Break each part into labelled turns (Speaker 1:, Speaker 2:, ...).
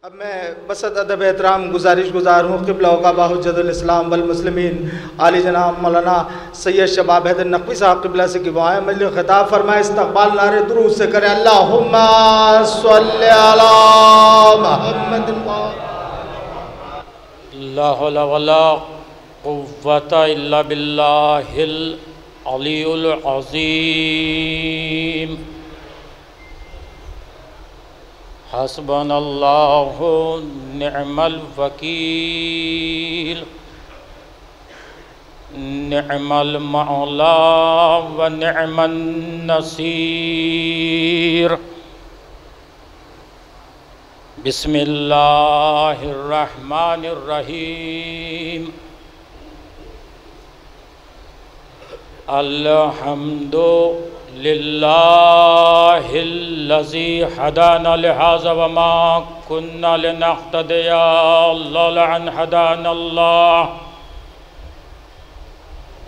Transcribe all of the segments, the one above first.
Speaker 1: اب میں بسط ادب احترام گزارش گزار ہوں قبلہ وقبہ حجت الاسلام والمسلمین عالی جناب مولانا سید شباب حیدر نقوی صاحب قبلہ سے کہ وہ آئے مجلس خطاب فرمائے، استقبال نعرے درود سے کرے اللہم صلی علی محمد
Speaker 2: لا حول ولا قوة الا باللہ العلی العظیم حسبنا اللہ نعم الوکیل نعم المولا ونعم النصیر بسم اللہ الرحمن الرحیم الحمد للہ الذی ہدانا لہذا وما كنا لنهتدی لولا ان ہدانا اللہ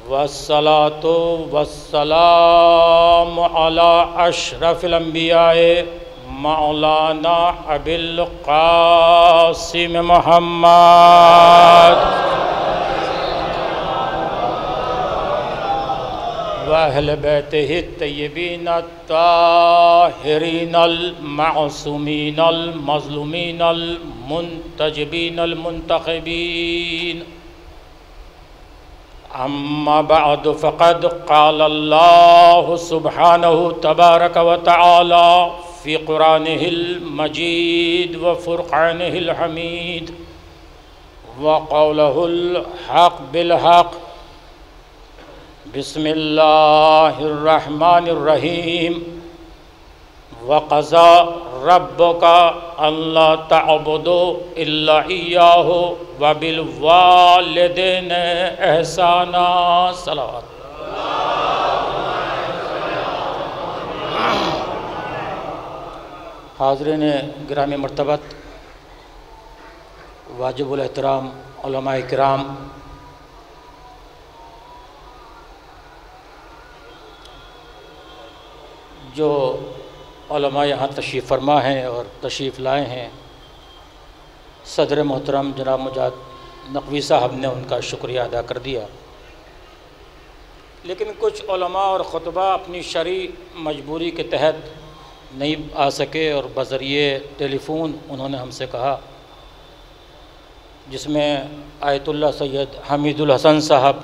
Speaker 2: والصلاة والسلام علی اشرف الانبیاء مولانا ابی القاسم محمد وأہل بیتہ الطیبین الطاہرین المعصومین المظلومین المنتجبین المنتخبین اما بعد فقد قال اللہ سبحانہ تبارک وتعالی فی قرآنہ المجید وفرقانہ الحمید وقولہ الحق بالحق بسم اللہ الرحمن الرحیم وقضى ربك ألا تعبدوا إلا إياه وبالوالدين إحسانا صلوات حاضرین گرامی مرتبت واجب الاحترام علماء کرام، جو علماء یہاں تشریف فرما ہیں اور تشریف لائے ہیں، صدر محترم جناب مجاہد نقوی صاحب نے ان کا شکریہ ادا کر دیا، لیکن کچھ علماء اور خطبہ اپنی شرعی مجبوری کے تحت نہیں آ سکے اور بذریعہ ٹیلی فون انہوں نے ہم سے کہا، جس میں آیت اللہ سید حمید الحسن صاحب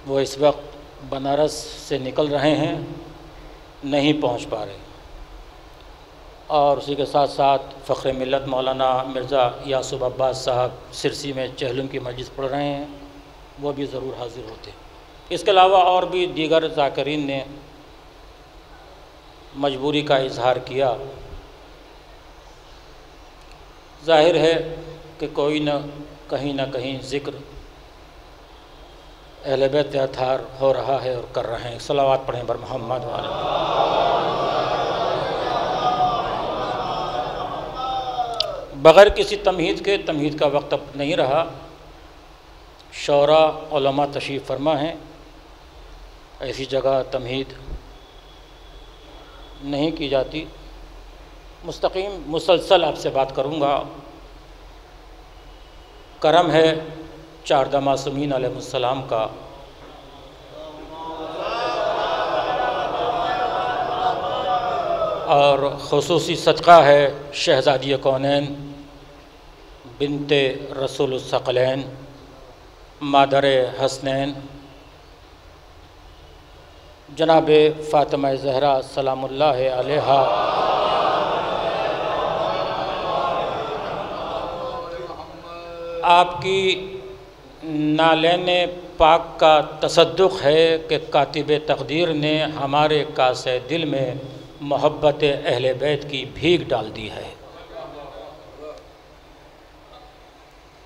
Speaker 2: وہ اس وقت بنارس سے نکل رہے ہیں، نہیں پہنچ پا رہے، اور اسی کے ساتھ ساتھ فخر ملت مولانا مرزا یاسب عباس صاحب سرسی میں چہلم کی مجلس پڑھ رہے ہیں، وہ بھی ضرور حاضر ہوتے۔ اس کے علاوہ اور بھی دیگر ذاکرین نے مجبوری کا اظہار کیا۔ ظاہر ہے کہ کوئی نہ کہیں ذکر اہل بیت اطہار ہو رہا ہے اور کر رہے ہیں۔ صلوات پڑھیں بر محمد وعلیہ۔ بغیر کسی تمہید کا وقت اب نہیں رہا، شعراء علماء تشریف فرما ہیں، ایسی جگہ تمہید نہیں کی جاتی، مستقیم مسلسل آپ سے بات کروں گا۔ کرم ہے چاردہ معصومین علیہ السلام کا، اور خصوصی صدقہ ہے شہزادی کونین بنت رسول الثقلین مادر حسنین جناب فاطمہ زہرا سلام اللہ علیہا، آپ کی نالین پاک کا تصدق ہے کہ کاتب تقدیر نے ہمارے کاسے دل میں محبت اہل بیت کی بھیگ ڈال دی ہے۔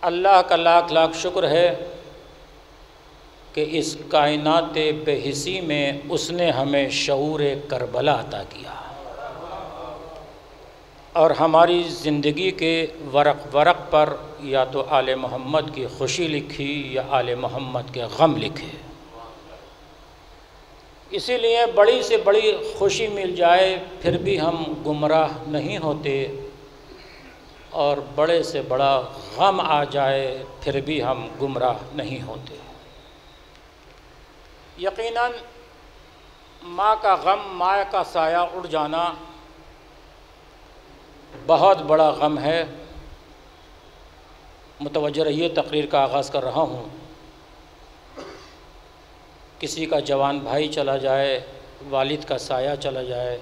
Speaker 2: اللہ کا لاکھ لاکھ شکر ہے کہ اس کائنات بے حسی میں اس نے ہمیں شعور کربلا عطا کیا، اور ہماری زندگی کے ورق ورق پر یا تو آل محمد کی خوشی لکھی یا آل محمد کے غم لکھے۔ اسی لیے بڑی سے بڑی خوشی مل جائے پھر بھی ہم گمراہ نہیں ہوتے، اور بڑے سے بڑا غم آ جائے پھر بھی ہم گمراہ نہیں ہوتے۔ یقیناً ماں کا غم، ماں کا سایہ اڑ جانا بہت بڑا غم ہے۔ متوجہ رہیے، تقریر کا آغاز کر رہا ہوں۔ کسی کا جوان بھائی چلا جائے، والد کا سایہ چلا جائے،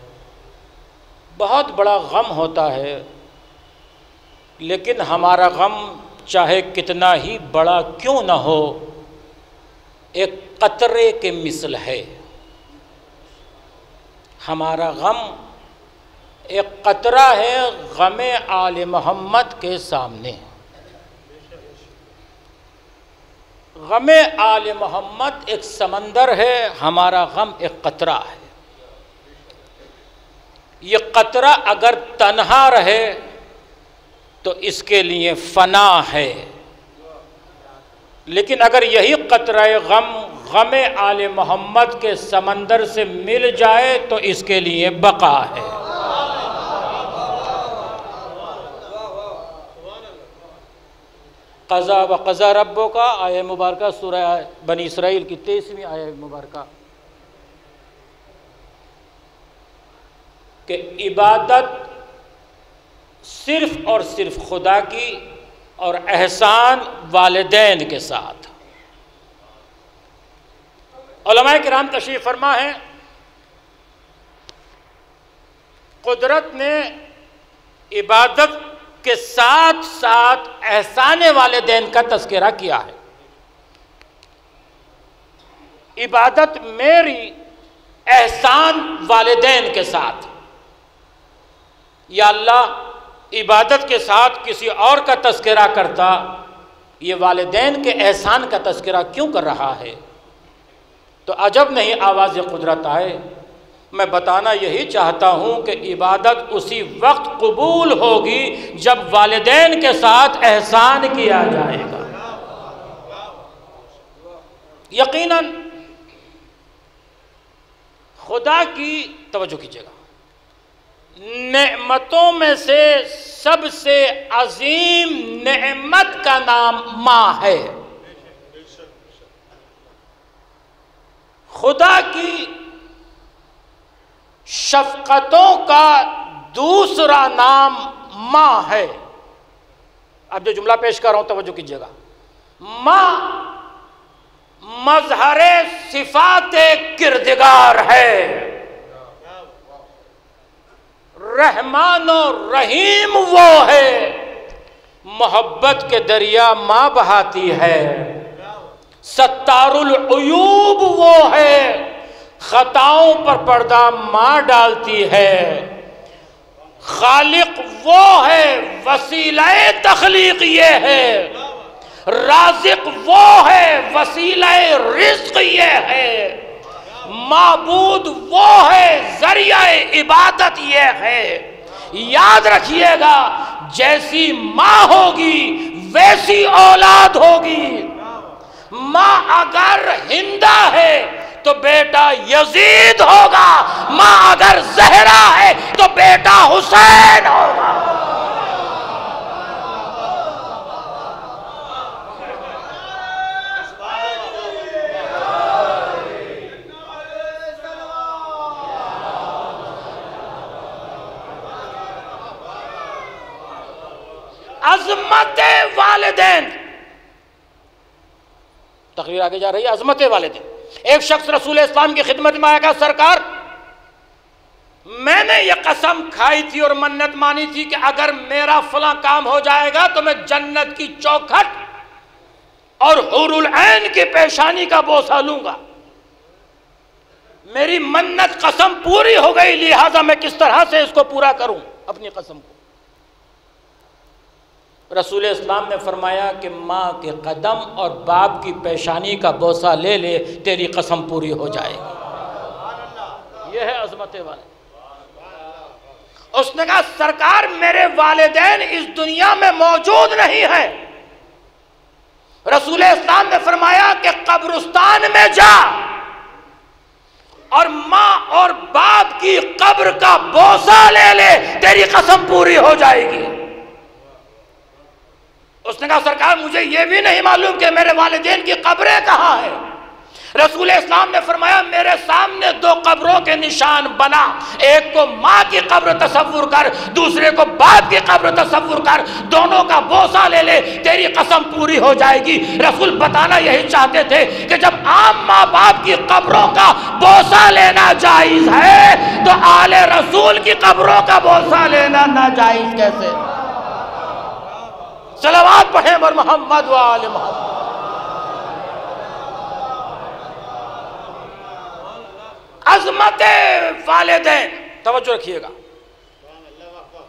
Speaker 2: بہت بڑا غم ہوتا ہے، لیکن ہمارا غم چاہے کتنا ہی بڑا کیوں نہ ہو، ایک قطرے کے مثل ہے۔ ہمارا غم ایک قطرہ ہے غم آل محمد کے سامنے۔ غم آل محمد ایک سمندر ہے، ہمارا غم ایک قطرہ ہے۔ یہ قطرہ اگر تنہا رہے تو اس کے لیے فنا ہے، لیکن اگر یہی قطرہ غم غم آل محمد کے سمندر سے مل جائے تو اس کے لیے بقا ہے۔ قضا و قضا ربوں کا آیہ مبارکہ سورہ بنی اسرائیل کی 23ویں آیہ مبارکہ کہ عبادت صرف اور صرف خدا کی اور احسان والدین کے ساتھ۔ علماء کرام تشریف فرما ہے، قدرت نے عبادت کے ساتھ ساتھ احسان والدین کا تذکرہ کیا ہے۔ عبادت میری، احسان والدین کے ساتھ۔ یا اللہ عبادت کے ساتھ کسی اور کا تذکرہ کرتا، یہ والدین کے احسان کا تذکرہ کیوں کر رہا ہے؟ تو عجب نہیں آواز قدرت آئے۔ میں بتانا یہی چاہتا ہوں کہ عبادت اسی وقت قبول ہوگی جب والدین کے ساتھ احسان کیا جائے گا۔ یقیناً خدا کی، توجہ کیجیے گا، نعمتوں میں سے سب سے عظیم نعمت کا نام ماں ہے۔ خدا کی شفقتوں کا دوسرا نام ماں ہے۔ اب جو جملہ پیش کر رہا ہوں توجہ کیجیے گا، ماں مظہر صفات کردگار ہے۔ رحمان و رحیم وہ ہے، محبت کے دریا ماں بہاتی ہے۔ ستار العیوب وہ ہے، خطاؤں پر پردہ ماں ڈالتی ہے۔ خالق وہ ہے، وسیلہ تخلیق یہ ہے۔ رازق وہ ہے، وسیلہ رزق یہ ہے۔ معبود وہ ہے، ذریعہ عبادت یہ ہے۔ یاد رکھیے گا، جیسی ماں ہوگی ویسی اولاد ہوگی۔ ماں اگر ہندہ ہے تو بیٹا یزید ہوگا، ماں اگر زہرا ہے تو بیٹا حسین ہوگا۔ عظمت والدین، تقریر آگے جا رہی ہے، عظمت والدین۔ ایک شخص رسول اسلام کی خدمت میں آیا کہ سرکار، میں نے یہ قسم کھائی تھی اور منت مانی تھی کہ اگر میرا فلاں کام ہو جائے گا تو میں جنت کی چوکھٹ اور حور العین کی پیشانی کا بوسہ لوں گا۔ میری منت قسم پوری ہو گئی، لہذا میں کس طرح سے اس کو پورا کروں اپنی قسم کو؟ رسول اسلام نے فرمایا کہ ماں کے قدم اور باپ کی پیشانی کا بوسہ لے لے، تیری قسم پوری ہو جائے گی۔ یہ ہے عظمت والے۔ اس نے کہا سرکار میرے والدین اس دنیا میں موجود نہیں ہیں۔ رسول اسلام نے فرمایا کہ قبرستان میں جا اور ماں اور باپ کی قبر کا بوسہ لے لے، تیری قسم پوری ہو جائے گی۔ اس نے کہا سرکار مجھے یہ بھی نہیں معلوم کہ میرے والدین کی قبریں کہاں ہیں۔ رسول اسلام نے فرمایا میرے سامنے دو قبروں کے نشان بنا، ایک کو ماں کی قبر تصور کر، دوسرے کو باپ کی قبر تصور کر، دونوں کا بوسہ لے لے، تیری قسم پوری ہو جائے گی۔ رسول بتانا یہی چاہتے تھے کہ جب عام ماں باپ کی قبروں کا بوسہ لینا جائز ہے تو آل رسول کی قبروں کا بوسہ لینا ناجائز کیسے؟ صلوات پڑھیں بر محمد و آل محمد۔ عظمت والدین، توجہ رکھیے گا۔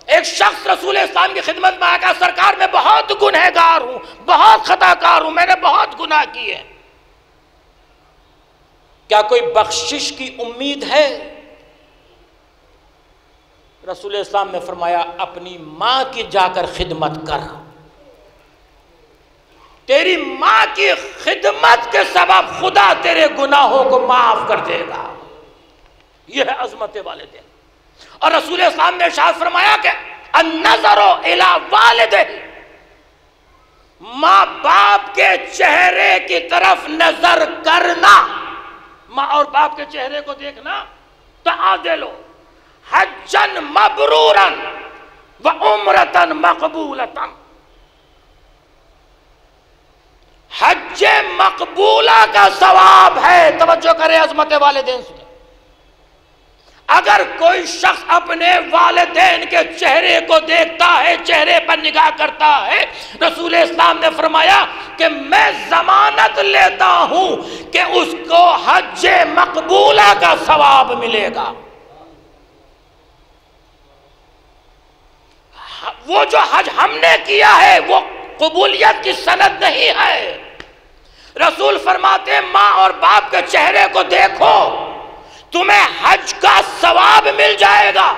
Speaker 2: ایک شخص رسول اسلام کی خدمت میں آیا کہ سرکار میں بہت گنہگار ہوں، بہت خطا کار ہوں، میں نے بہت گناہ کیے، کیا کوئی بخشش کی امید ہے؟ رسول اسلام نے فرمایا اپنی ماں کی جا کر خدمت کر، تیری ماں کی خدمت کے سبب خدا تیرے گناہوں کو معاف کر دے گا۔ یہ ہے عظمت والدین۔ اور رسول اسلام نے ارشاد فرمایا کہ النظر الی والدہ، ماں باپ کے چہرے کی طرف نظر کرنا، ماں اور باپ کے چہرے کو دیکھنا، تعادل حجا مبرورا وعمرتا مقبولتا، حج مقبولہ کا ثواب ہے۔ توجہ کرے عظمت والدین سے، اگر کوئی شخص اپنے والدین کے چہرے کو دیکھتا ہے، چہرے پر نگاہ کرتا ہے، رسول اسلام نے فرمایا کہ میں ضمانت لیتا ہوں کہ اس کو حج مقبولہ کا ثواب ملے گا۔ وہ جو حج ہم نے کیا ہے وہ قبولیت کی سند نہیں ہے۔ رسول فرماتے ہیں ماں اور باپ کے چہرے کو دیکھو، تمہیں حج کا ثواب مل جائے گا۔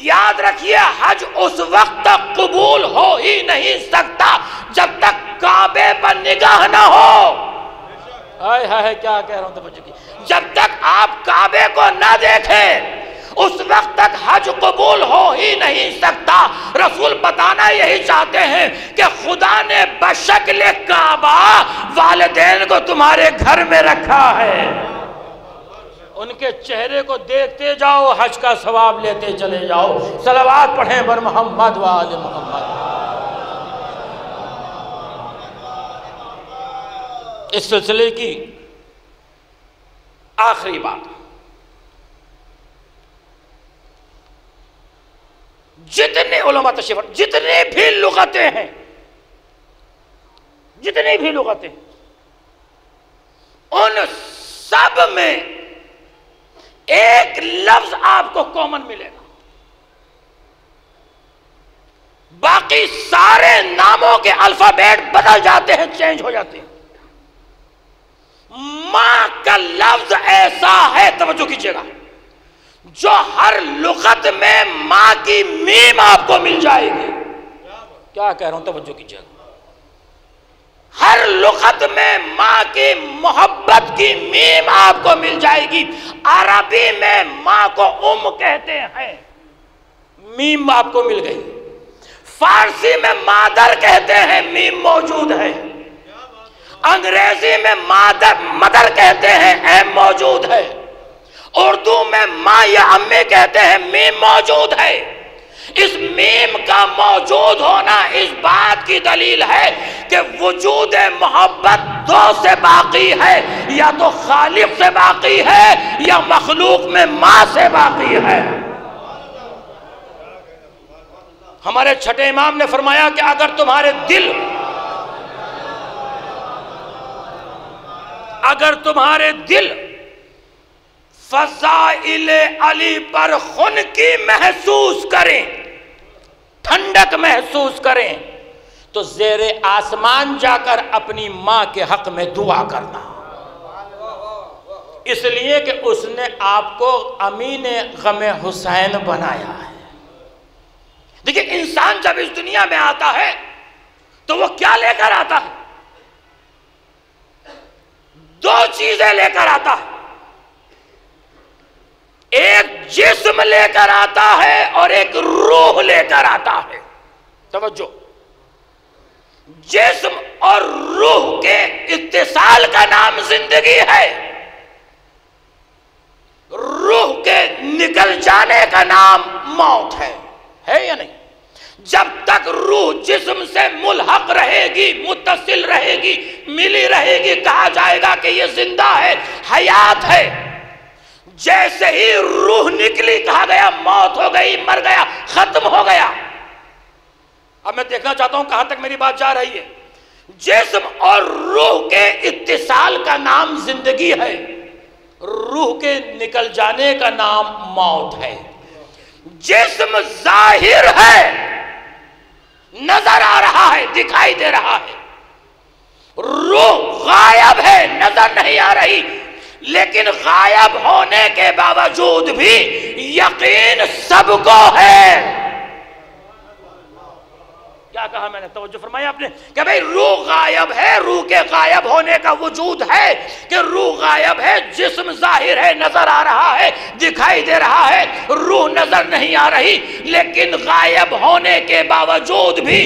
Speaker 2: یاد رکھیے حج اس وقت تک قبول ہو ہی نہیں سکتا جب تک کعبے پر نگاہ نہ ہو۔ آئے ہائے کیا کہہ رہا ہوں توجہ کی، جب تک آپ کعبے کو نہ دیکھیں اس وقت تک حج قبول ہو ہی نہیں سکتا۔ رسول بتانا یہی چاہتے ہیں کہ خدا نے بشکل کعبہ والدین کو تمہارے گھر میں رکھا ہے، ان کے چہرے کو دیکھتے جاؤ، حج کا ثواب لیتے چلے جاؤ۔ صلوات پڑھیں بر محمد و آل محمد۔ اس سلسلے کی آخری بات، جتنے علماء تشریف، جتنے بھی لغتیں ہیں، جتنی بھی لغتیں، ان سب میں ایک لفظ آپ کو کامن ملے گا، باقی سارے ناموں کے الفابیٹ بدل جاتے ہیں، چینج ہو جاتے ہیں۔ ماں کا لفظ ایسا ہے، توجہ کیجئے گا، جو ہر لغت میں ماں کی میم آپ کو مل جائے گی۔ کیا کہہ رہا ہوں توجہ کیجئے گا، ہر لغت میں ماں کی محبت کی میم آپ کو مل جائے گی۔ عربی میں ماں کو کہتے ہیں، میم آپ کو مل گئی۔ فارسی میں مادر کہتے ہیں، میم موجود ہے۔ انگریزی میں مدر کہتے ہیں، ایم موجود ہے۔ اردو میں ماں یا امی کہتے ہیں، میم موجود ہے۔ اس میم کا موجود ہونا اس بات کی دلیل ہے کہ وجود محبت دو سے باقی ہے، یا تو خالق سے باقی ہے یا مخلوق میں ماں سے باقی ہے۔ ہمارے چھٹے امام نے فرمایا کہ اگر تمہارے دل فضائل علی پر خنکی محسوس کریں، ٹھنڈک محسوس کریں، تو زیر آسمان جا کر اپنی ماں کے حق میں دعا کرنا، اس لیے کہ اس نے آپ کو امین غم حسین بنایا ہے۔ دیکھیں انسان جب اس دنیا میں آتا ہے تو وہ کیا لے کر آتا ہے؟ دو چیزیں لے کر آتا ہے، ایک جسم لے کر آتا ہے اور ایک روح لے کر آتا ہے۔ توجہ، جسم اور روح کے اتصال کا نام زندگی ہے، روح کے نکل جانے کا نام موت ہے یا نہیں؟ جب تک روح جسم سے ملحق رہے گی، متصل رہے گی، ملی رہے گی، کہا جائے گا کہ یہ زندہ ہے، حیات ہے۔ جیسے ہی روح نکلی کہا گیا موت ہو گئی، مر گیا، ختم ہو گیا۔ اب میں دیکھنا چاہتا ہوں کہاں تک میری بات جا رہی ہے۔ جسم اور روح کے اتصال کا نام زندگی ہے، روح کے نکل جانے کا نام موت ہے۔ جسم ظاہر ہے، نظر آ رہا ہے، دکھائی دے رہا ہے۔ روح غائب ہے، نظر نہیں آ رہی، لیکن غائب ہونے کے باوجود بھی یقین سب کو ہے۔ کیا کہا میں نے؟ توجہ فرمایا آپ نے کہ بھئی روح غائب ہے، روح کے غائب ہونے کا وجود ہے کہ روح غائب ہے، جسم ظاہر ہے، نظر آ رہا ہے، دکھائی دے رہا ہے، روح نظر نہیں آ رہی، لیکن غائب ہونے کے باوجود بھی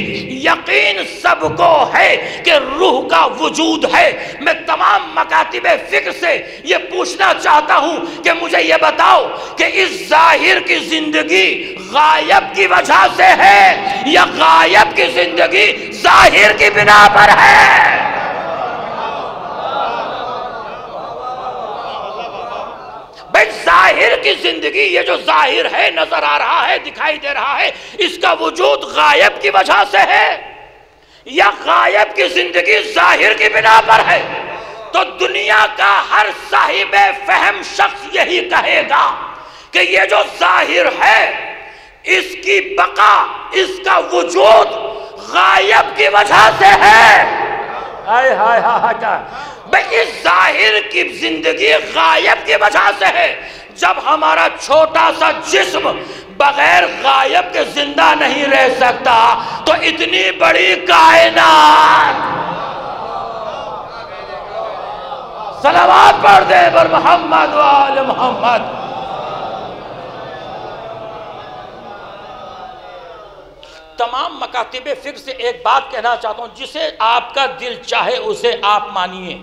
Speaker 2: یقین سب کو ہے کہ روح کا وجود ہے۔ میں تمام مکاتب فکر سے یہ پوچھنا چاہتا ہوں کہ مجھے یہ بتاؤ کہ اس ظاہر کی زندگی غائب کی وجہ سے ہے یا غائب کی زندگی ظاہر کی بنا پر ہے؟ بھئی ظاہر کی زندگی، یہ جو ظاہر ہے، نظر آ رہا ہے، دکھائی دے رہا ہے، اس کا وجود غائب کی وجہ سے ہے یا غائب کی زندگی ظاہر کی بنا پر ہے؟ تو دنیا کا ہر صاحب فہم شخص یہی کہے گا کہ یہ جو ظاہر ہے، اس کی بقا، اس کا وجود غائب کی وجہ سے ہے۔ ہائے ہائے ہائے کیا بھئی اس ظاہر کی زندگی غائب کی وجہ سے ہے۔ جب ہمارا چھوٹا سا جسم بغیر غائب کے زندہ نہیں رہ سکتا تو اتنی بڑی کائنات، صلوات پڑھ دے بر محمد و آل محمد۔ تمام مکاتب فکر سے ایک بات کہنا چاہتا ہوں، جسے آپ کا دل چاہے اسے آپ مانیے،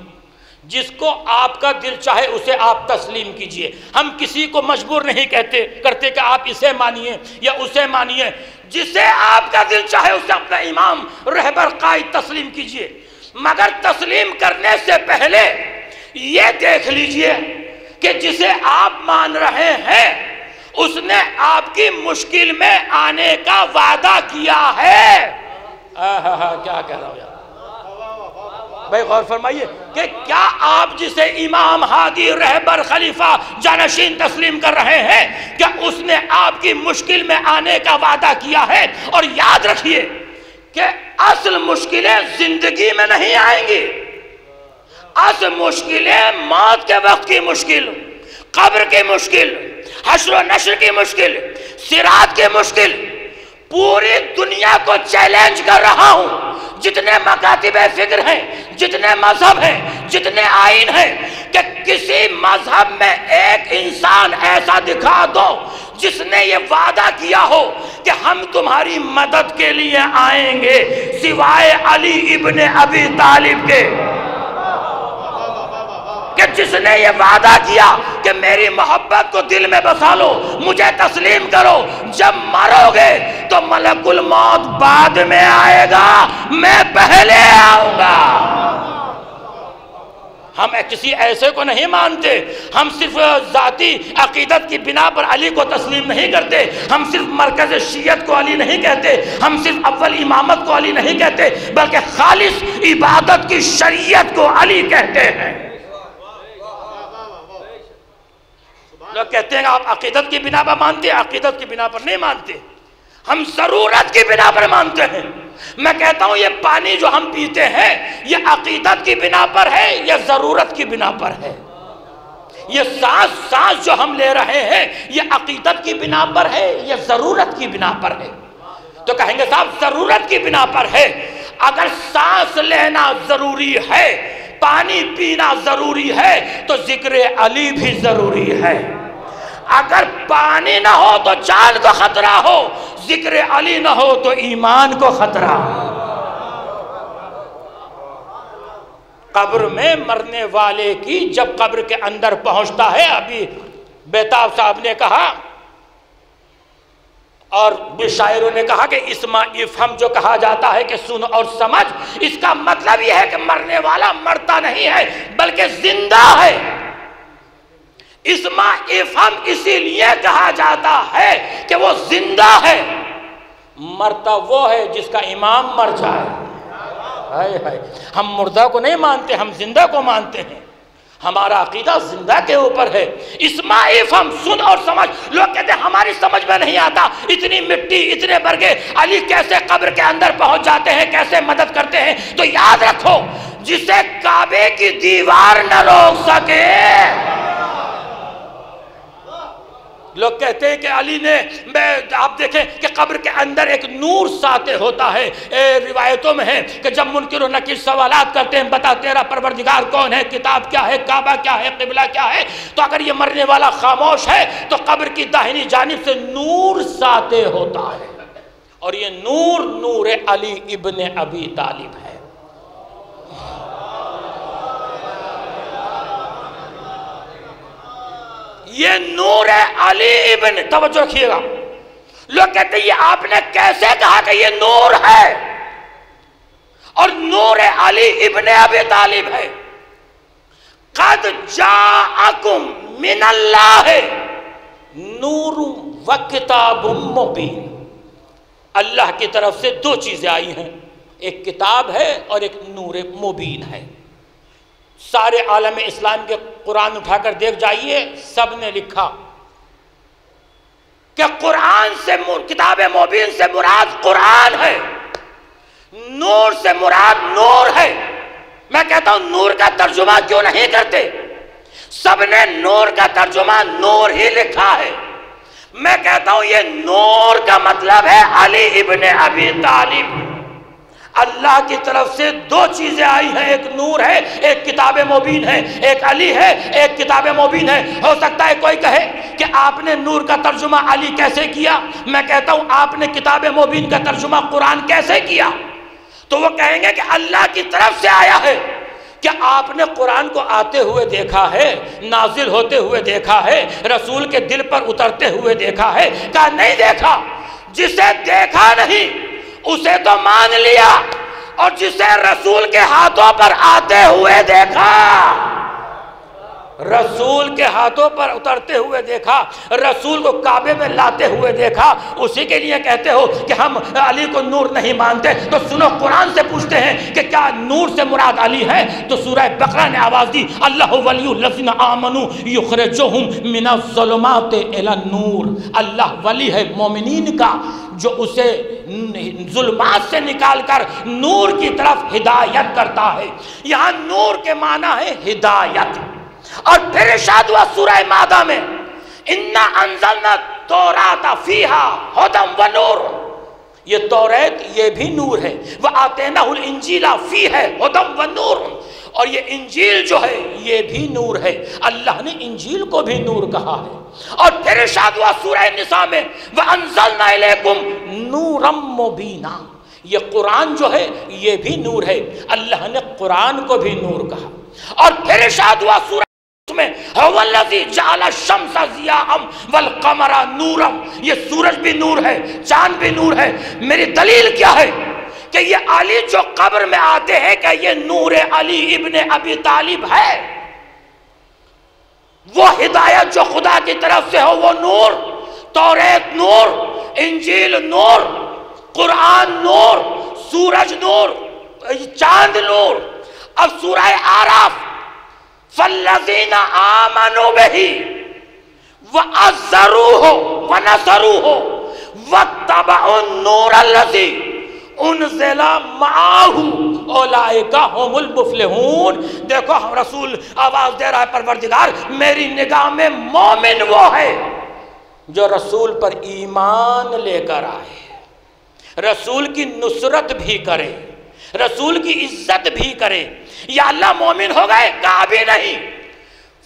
Speaker 2: جس کو آپ کا دل چاہے اسے آپ تسلیم کیجئے۔ ہم کسی کو مجبور نہیں کرتے کہ آپ اسے مانیے یا اسے مانیے، جسے آپ کا دل چاہے اسے اپنا امام، رہبر، قائد تسلیم کیجئے، مگر تسلیم کرنے سے پہلے یہ دیکھ لیجئے کہ جسے آپ مان رہے ہیں اس نے آپ کی مشکل میں آنے کا وعدہ کیا ہے۔ کیا کہہ رہا ہوں یار بھائی، غور فرمائیے کہ کیا آپ جسے امام، ہادی، رہبر، خلیفہ، جانشین تسلیم کر رہے ہیں، کیا اس نے آپ کی مشکل میں آنے کا وعدہ کیا ہے؟ اور یاد رکھیے کہ اصل مشکلیں زندگی میں نہیں آئیں گی، اصل مشکلیں موت کے وقت کی مشکل، قبر کی مشکل، حشر و نشر کی مشکل، صراط کی مشکل۔ پوری دنیا کو چیلنج کر رہا ہوں، جتنے مکاتب فکر ہیں، جتنے مذہب ہیں، جتنے آئین ہیں، کہ کسی مذہب میں ایک انسان ایسا دکھا دو جس نے یہ وعدہ کیا ہو کہ ہم تمہاری مدد کے لیے آئیں گے، سوائے علی ابن ابی طالب کے، کہ جس نے یہ وعدہ کیا کہ میری محبت کو دل میں بسا لو، مجھے تسلیم کرو، جب مرو گے تو ملک الموت بعد میں آئے گا، میں پہلے آؤں گا۔ ہم کسی ایسے کو نہیں مانتے، ہم صرف ذاتی عقیدت کی بنا پر علی کو تسلیم نہیں کرتے، ہم صرف مرکز شیعت کو علی نہیں کہتے، ہم صرف اول امامت کو علی نہیں کہتے، بلکہ خالص عبادت کی شریعت کو علی کہتے ہیں۔ لوگ کہتے ہیں آپ عقیدت کی بنا پر مانتے ہیں، عقیدت کی بنا پر نہیں مانتے، ہم ضرورت کی بنا پر مانتے ہیں۔ میں کہتا ہوں یہ پانی جو ہم پیتے ہیں یہ عقیدت کی بنا پر ہے یا ضرورت کی بنا پر ہے؟ یہ سانس جو ہم لے رہے ہیں یہ عقیدت کی بنا پر ہے یا ضرورت کی بنا پر ہے؟ تو کہیں گے صاحب ضرورت کی بنا پر ہے۔ اگر سانس لینا ضروری ہے، پانی پینا ضروری ہے، تو ذکر علی بھی ضروری ہے۔ اگر پانی نہ ہو تو جان کو خطرہ ہو، ذکر علی نہ ہو تو ایمان کو خطرہ ہو۔ قبر میں مرنے والے کی جب قبر کے اندر پہنچتا ہے، ابھی بیتاب صاحب نے کہا اور بھی شاعروں نے کہا کہ اسما افہم جو کہا جاتا ہے کہ سن اور سمجھ، اس کا مطلب یہ ہے کہ مرنے والا مرتا نہیں ہے بلکہ زندہ ہے۔ اسما افہم اسی لیے کہا جاتا ہے کہ وہ زندہ ہے، مرتا وہ ہے جس کا امام مر جائے۔ ہم مردہ کو نہیں مانتے، ہم زندہ کو مانتے ہیں، ہمارا عقیدہ زندہ کے اوپر ہے۔ اسما افہم سن اور سمجھ، لوگ کہتے ہیں ہماری سمجھ میں نہیں آتا، اتنی مٹی اتنے برگے، علی کیسے قبر کے اندر پہنچ جاتے ہیں، کیسے مدد کرتے ہیں؟ تو یاد رکھو، جسے کعبے کی دیوار نہ روک سکے۔ لوگ کہتے ہیں کہ علی نے، آپ دیکھیں کہ قبر کے اندر ایک نور ساطع ہوتا ہے، روایتوں میں ہے کہ جب منکر و نکیر سوالات کرتے ہیں، بتا تیرا پروردگار کون ہے، کتاب کیا ہے، کعبہ کیا ہے، قبلہ کیا ہے، تو اگر یہ مرنے والا خاموش ہے تو قبر کی داہنی جانب سے نور ساطع ہوتا ہے، اور یہ نور نور علی ابن ابی طالب ہے۔ یہ نور علی ابن، توجہ رکھیے گا، لوگ کہتے ہیں یہ آپ نے کیسے کہا کہ یہ نور ہے اور نور علی ابن ابی طالب ہے؟ قد جاءکم من اللہ نور و کتاب مبین، اللہ کی طرف سے دو چیزیں آئی ہیں، ایک کتاب ہے اور ایک نور مبین ہے۔ سارے عالم اسلام کے قرآن اٹھا کر دیکھ جائیے، سب نے لکھا کہ قرآن سے کتاب مبین سے مراد قرآن ہے، نور سے مراد نور ہے۔ میں کہتا ہوں نور کا ترجمہ کیوں نہیں کرتے؟ سب نے نور کا ترجمہ نور ہی لکھا ہے۔ میں کہتا ہوں یہ نور کا مطلب ہے علی ابن ابی طالب۔ اللہ کی طرف سے دو چیزیں آئی ہیں، ایک نور ہے، ایک کتاب مبین ہے، ایک علی ہے، ایک کتاب مبین ہے۔ ہو سکتا ہے کوئی کہے کہ آپ نے نور کا ترجمہ علی کیسے کیا؟ میں کہتا ہوں آپ نے کتاب مبین کا ترجمہ قرآن کیسے کیا؟ تو وہ کہیں گے کہ اللہ کی طرف سے آیا ہے۔ کیا آپ نے قرآن کو آتے ہوئے دیکھا ہے، نازل ہوتے ہوئے دیکھا ہے، رسول کے دل پر اترتے ہوئے دیکھا ہے؟ کہا نہیں دیکھا۔ جسے دیکھا نہیں اسے تو مان لیا، اور جسے رسول کے ہاتھوں پر آتے ہوئے دیکھا، رسول کے ہاتھوں پر اترتے ہوئے دیکھا، رسول کو کعبے میں لاتے ہوئے دیکھا، اسی کے لیے کہتے ہو کہ ہم علی کو نور نہیں مانتے؟ تو سنو، قرآن سے پوچھتے ہیں کہ کیا نور سے مراد علی ہے؟ تو سورہ بقرہ نے آواز دی، اللہ ولی الذین آمنوا یخرجہم من الظلمات الی النور۔ اللہ ولی ہے مومنین کا جو اسے ظلمات سے نکال کر نور کی طرف ہدایت کرتا ہے۔ یہاں نور کے معنی ہے ہدایت۔ اور پھر ارشاد ہوا سورہ مائدہ میں، اِنَّا أَنزَلْنَا التَّوْرَاةَ فِيهَا هُدًى وَنُورٌ، یہ توریت یہ بھی نور ہے، وَآتَيْنَاهُ الْإِنْجِيلَ فِيهَا هُدًى وَنُورٌ، اور یہ انجیل جو ہے یہ بھی نور ہے، اللہ نے انجیل کو بھی نور کہا ہے۔ اور پھر ارشاد ہوا سورہ نساء میں، وَأَنزَلْنَا إِلَيْكُمْ نُورًا مُبِينًا، یہ قرآن جو ہے یہ بھی نور ہے، اللہ نے قرآن کو بھی نور کہا۔ اور پھر ارشاد ہوا سورہ میں، هو الذی جعل الشمس ضیاء والقمر نورا، یہ سورج بھی نور ہے، چاند بھی نور ہے۔ میری دلیل کیا ہے کہ یہ علی جو قبر میں آتے ہیں کہ یہ نور علی ابن ابی طالب ہے، وہ ہدایت جو خدا کی طرف سے ہو وہ نور، توریت نور، انجیل نور، قرآن نور، سورج نور، چاند نور۔ اب سورہ آراف، فَالَّذِينَ آمَنُوا بِهِ وَعَزَّرُوهُ وَنَصَرُوهُ وَاتَّبَعُوا النُّورَ الَّذِي انزل معاہو اولئک هم المفلحون۔ دیکھو رسول آواز دے رہا ہے، پروردگار میری نگاہ میں مومن وہ ہے جو رسول پر ایمان لے کر آئے، رسول کی نصرت بھی کرے، رسول کی عزت بھی کرے۔ یا اللہ مومن ہو گئے؟ کہا بھی نہیں۔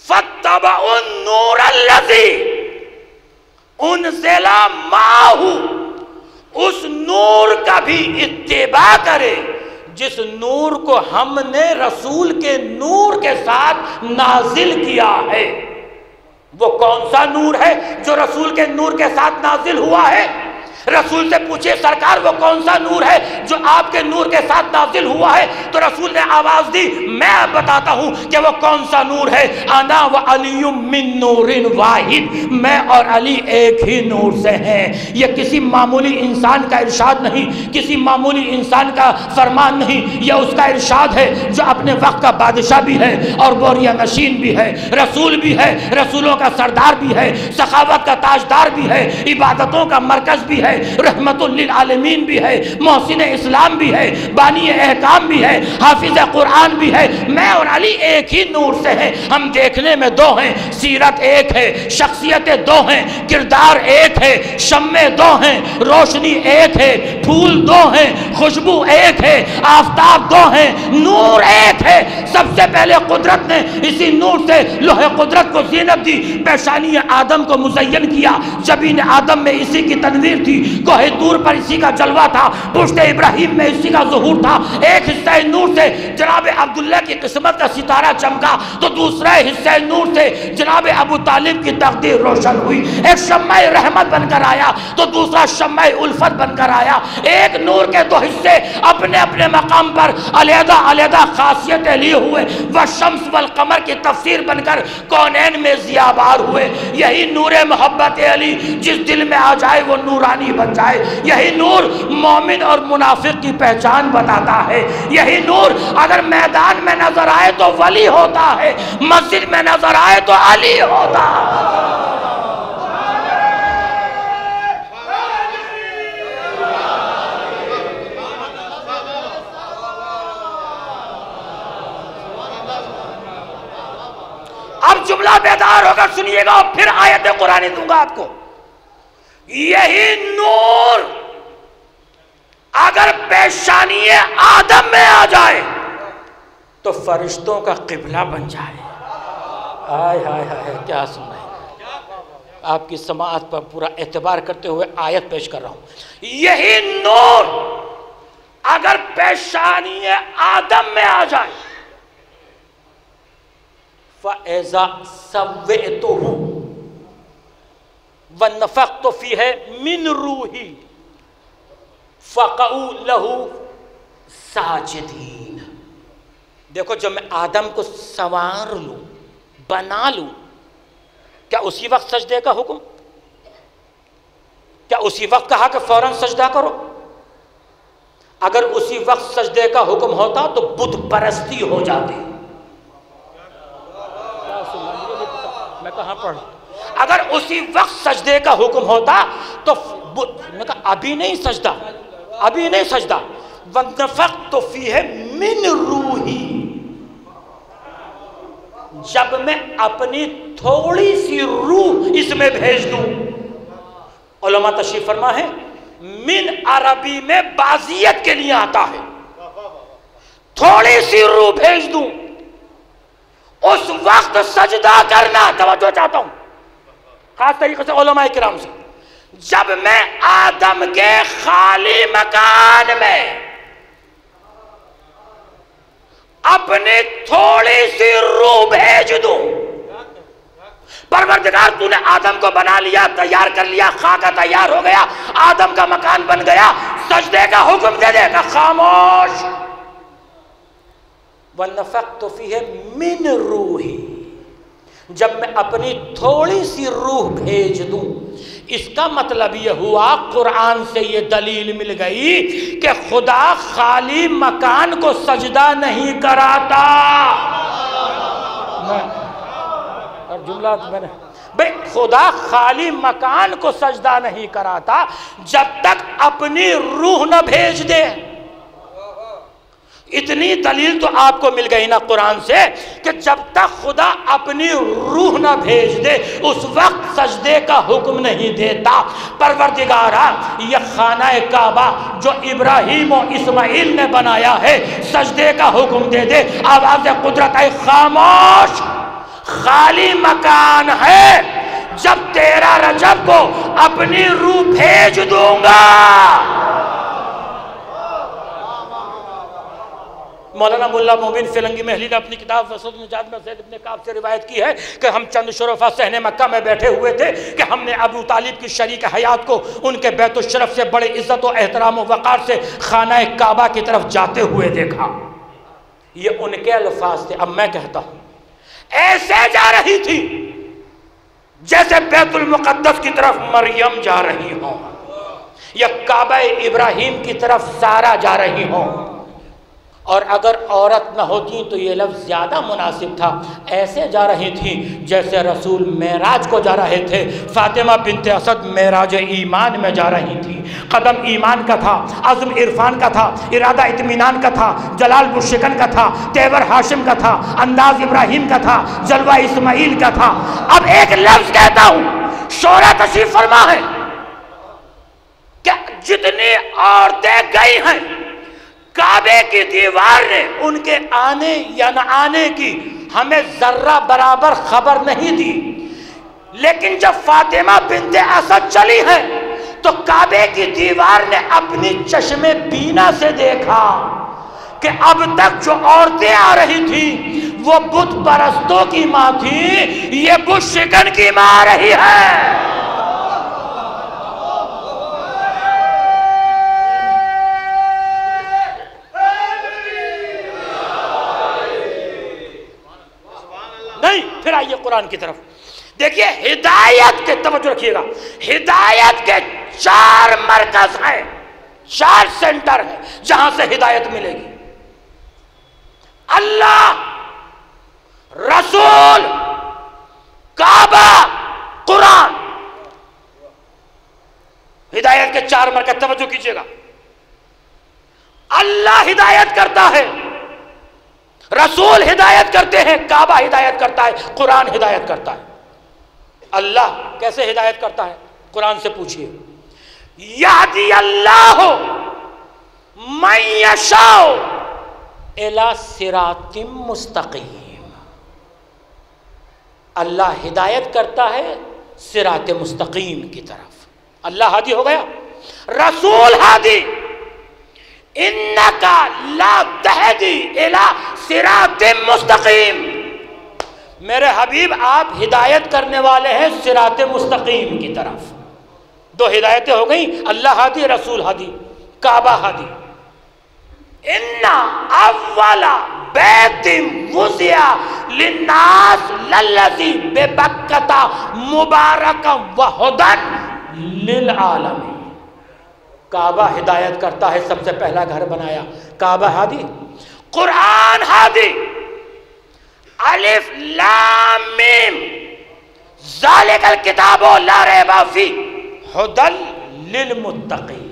Speaker 2: فَاتَّبَعُوا النُّورَ الَّذِي انزل معاہو، اس نور کا بھی اتباع کرے جس نور کو ہم نے رسول کے نور کے ساتھ نازل کیا ہے، وہ کون سا نور ہے جو رسول کے نور کے ساتھ نازل ہوا ہے؟ رسول سے پوچھے سرکار وہ کون سا نور ہے جو آپ کے نور کے ساتھ نازل ہوا ہے؟ تو رسول نے آواز دی، میں بتاتا ہوں کہ وہ کون سا نور ہے۔ انا و علی من نور واحد، میں اور علی ایک ہی نور سے ہیں۔ یہ کسی معمولی انسان کا ارشاد نہیں، کسی معمولی انسان کا فرمان نہیں، یہ اس کا ارشاد ہے جو اپنے وقت کا بادشاہ بھی ہے اور بوریہ نشین بھی ہے، رسول بھی ہے، رسولوں کا سردار بھی ہے، سخاوت کا تاجدار بھی ہے، عبادتوں کا مرکز بھی ہے، رحمت للعالمین بھی ہے، محسن اسلام بھی ہے، بانی احکام بھی ہے، حافظ قرآن بھی ہے۔ میں اور علی ایک ہی نور سے ہیں۔ ہم دیکھنے میں دو ہیں، سیرت ایک ہے، شخصیتیں دو ہیں، کردار ایک ہے، شمع دو ہیں، روشنی ایک ہے، پھول دو ہیں، خوشبو ایک ہے، آفتاب دو ہیں، نور ایک ہے۔ سب سے پہلے قدرت نے اسی نور سے لوح قدرت کو زینت دی، پیشانی آدم کو مزین کیا، جبین آدم میں اسی کی تنویر تھی، کوہ طور پر اسی کا جلوہ تھا، پشت ابراہیم میں اسی کا ظہور تھا۔ ایک حصہ نور سے جناب عبداللہ کی قسمت کا ستارہ چمکا تو دوسرے حصہ نور سے جناب ابو طالب کی تقدیر روشن ہوئی۔ ایک شمع رحمت بن کر آیا تو دوسرا شمع الفت بن کر آیا۔ ایک نور کے دو حصے اپنے اپنے مقام پر علیحدہ علیحدہ خاصیتیں لیے ہوئے والشمس والقمر کی تفسیر بن کر کونین میں ضیابار ہوئے۔ یہی نور محبت علی جس دل میں آ جائے وہ نورانی بن جائے۔ یہی نور مومن اور منافق کی پہچان بتاتا ہے۔ یہی نور اگر میدان میں نظر آئے تو ولی ہوتا ہے، مسجد میں نظر آئے تو علی ہوتا ہے۔ اب جملہ بیدار ہوگا، سنیے گا، پھر آیت قرآن دوں گا آپ کو۔ یہی نور اگر پیشانی آدم میں آ جائے تو فرشتوں کا قبلہ بن جائے۔ آئے ہائے ہائے، کیا سننا ہے، آپ کی سماعت پر پورا اعتبار کرتے ہوئے آیت پیش کر رہا ہوں۔ یہی نور اگر پیشانی آدم میں آ جائے فَإِذَا سَوِّئْتُهُ وَنَفَخْتُ فِيهِ مِنْ رُوحِي فَقَعُوا لَهُ سَاجِدِينَ۔ دیکھو جب میں آدم کو سنوار لوں، بنا لوں، کیا اسی وقت سجدے کا حکم؟ کیا اسی وقت کہا کہ فوراً سجدہ کرو؟ اگر اسی وقت سجدے کا حکم ہوتا تو بت پرستی ہو جاتی۔ میں کہاں پڑھ، اگر اسی وقت سجدے کا حکم ہوتا تو میں کہا ابھی نہیں سجدہ، ابھی نہیں سجدہ۔ وَنَفَخْتُ فِيهِ مِنْ رُوحِي، جب میں اپنی تھوڑی سی روح اس میں بھیج دوں۔ علماء تشریف فرما ہے من عربی میں بازیت کے لیے آتا ہے، تھوڑی سی روح بھیج دوں، اس وقت سجدہ کرنا۔ توجہ چاہتا ہوں خاص طریقے سے علماء کرام سے، جب میں آدم کے خالی مکان میں اپنی تھوڑی سی روح بھیج دوں، پروردگار تو نے آدم کو بنا لیا، تیار کر لیا، خاکہ تیار ہو گیا، آدم کا مکان بن گیا، سجدے کا حکم دے دے گا، خاموش۔ وَنَفَخْتُ فِيهِ مِنْ رُوحِي، جب میں اپنی تھوڑی سی روح بھیج دوں۔ اس کا مطلب یہ ہوا، قرآن سے یہ دلیل مل گئی کہ خدا خالی مکان کو سجدہ نہیں کراتا۔ اور جملہ میں نے بھئی خدا خالی مکان کو سجدہ نہیں کراتا جب تک اپنی روح نہ بھیج دے۔ اتنی دلیل تو آپ کو مل گئی نا قرآن سے کہ جب تک خدا اپنی روح نہ بھیج دے اس وقت سجدے کا حکم نہیں دیتا۔ پروردگارا، یہ خانہ کعبہ جو ابراہیم و اسماعیل نے بنایا ہے، سجدے کا حکم دے دے، آواز قدرت ہے، خاموش، خالی مکان ہے، جب 13 رجب کو اپنی روح بھیج دوں گا مولانا ملا مومن فلنگی محلی نے اپنی کتاب وسط نجات میں زید ابن کعب سے روایت کی ہے کہ ہم چند شرفا صحن مکہ میں بیٹھے ہوئے تھے کہ ہم نے ابو طالب کی شریک حیات کو ان کے بیت الشرف سے بڑے عزت و احترام و وقار سے خانہ کعبہ کی طرف جاتے ہوئے دیکھا. یہ ان کے الفاظ تھے. اب میں کہتا ہوں ایسے جا رہی تھی جیسے بیت المقدس کی طرف مریم جا رہی ہوں یا کعبہ ابراہیم کی طرف سارا جا رہی ہوں. اور اگر عورت نہ ہوتی تو یہ لفظ زیادہ مناسب تھا. ایسے جا رہی تھی جیسے رسول معراج کو جا رہے تھے. فاطمہ بنت اسد معراج ایمان میں جا رہی تھی. قدم ایمان کا تھا، عزم عرفان کا تھا، ارادہ اطمینان کا تھا، جلال برشکن کا تھا، تیور ہاشم کا تھا، انداز ابراہیم کا تھا، جلوہ اسماعیل کا تھا. اب ایک لفظ کہتا ہوں، شورا تشریف فرما ہے کہ جتنی عورتیں گئی ہیں کعبے کی دیوار نے ان کے آنے یا نہ آنے کی ہمیں ذرہ برابر خبر نہیں دی، لیکن جب فاطمہ بنت اسد چلی ہے تو کعبے کی دیوار نے اپنی چشم بینا سے دیکھا کہ اب تک جو عورتیں آ رہی تھیں وہ بت پرستوں کی ماں تھی، یہ بت شکن کی ماں آ رہی ہے. پھر آئیے قرآن کی طرف دیکھیے. ہدایت کے توجہ رکھیے گا، ہدایت کے 4 مرکز ہیں، 4 سینٹر ہیں جہاں سے ہدایت ملے گی. اللہ، رسول، کعبہ، قرآن. ہدایت کے 4 مرکز توجہ کیجیے گا. اللہ ہدایت کرتا ہے، رسول ہدایت کرتے ہیں، کعبہ ہدایت کرتا ہے، قرآن ہدایت کرتا ہے. اللہ کیسے ہدایت کرتا ہے؟ قرآن سے پوچھئے. یہدی اللہ من یشاء الی صراط مستقیم. اللہ ہدایت کرتا ہے صراط مستقیم کی طرف. اللہ ہادی ہو گیا، رسول ہادی. انکا لا تہدی الی صراط مستقیم. میرے حبیب آپ ہدایت کرنے والے ہیں صراط مستقیم کی طرف. 2 ہدایتیں ہو گئیں، اللہ ہادی، رسول ہادی، کعبہ ہادی. ان اول بیت وضع للناس للذی ببکۃ مبارکا وہدی للعالمین. کعبہ ہدایت کرتا ہے، سب سے پہلا گھر بنایا. کعبہ ہادی، قرآن ہادی. الف لام میم ذالک الکتاب لا ریب فیہ ھدی للمتقین.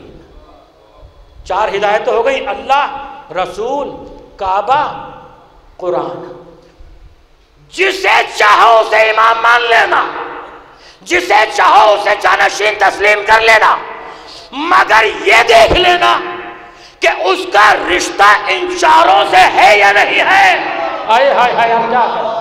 Speaker 2: 4 ہدایتیں ہو گئی، اللہ، رسول، کعبہ، قرآن. جسے چاہو اسے امام مان لینا، جسے چاہو اسے جانشین تسلیم کر لینا، مگر یہ دیکھ لینا کہ اس کا رشتہ ان 4 سے ہے یا نہیں ہے. ہائے ہائے ہائے، ہم کیا کریں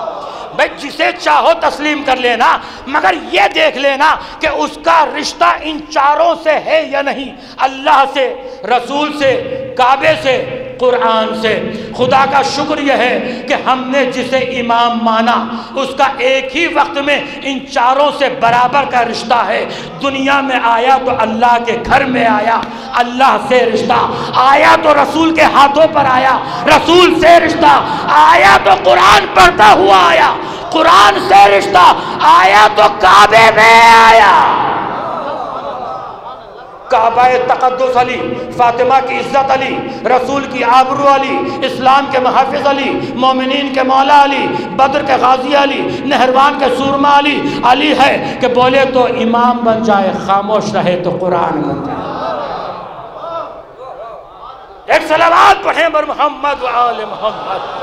Speaker 2: بھائی؟ جسے چاہو تسلیم کر لینا، مگر یہ دیکھ لینا کہ اس کا رشتہ ان 4 سے ہے یا نہیں. اللہ سے، رسول سے، کعبے سے، قرآن سے. خدا کا شکر یہ ہے کہ ہم نے جسے امام مانا اس کا ایک ہی وقت میں ان 4 سے برابر کا رشتہ ہے. دنیا میں آیا تو اللہ کے گھر میں آیا، اللہ سے رشتہ آیا تو رسول کے ہاتھوں پر آیا، رسول سے رشتہ آیا تو قرآن پڑھتا ہوا آیا، قرآن سے رشتہ آیا تو کعبے میں آیا. کعبہ تقدس علی، فاطمہ کی عزت علی، رسول کی آبرو علی، اسلام کے محافظ علی، مومنین کے مولا علی، بدر کے غازی علی، نہروان کے سورما علی. علی ہے کہ بولے تو امام بن جائے، خاموش رہے تو قرآن بن جائے. ایک صلوات پڑھیں بر محمد و آل محمد.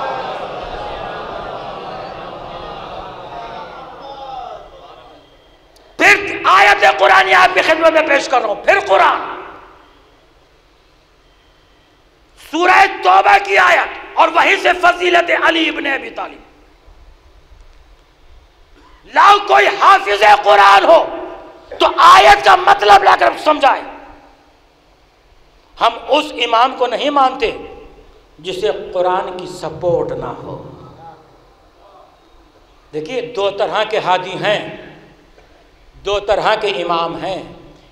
Speaker 2: پھر آیت قرآن آپ کی خدمت میں پیش کر رہا ہوں. پھر قرآن، سورہ توبہ کی آیت، اور وہیں سے فضیلت علی ابن ابی طالب. لاؤ کوئی حافظ قرآن ہو تو آیت کا مطلب لا کر سمجھائے. ہم اس امام کو نہیں مانتے جسے قرآن کی سپورٹ نہ ہو۔ دیکھیے دو طرح کے ہادی ہیں، دو طرح کے امام ہیں،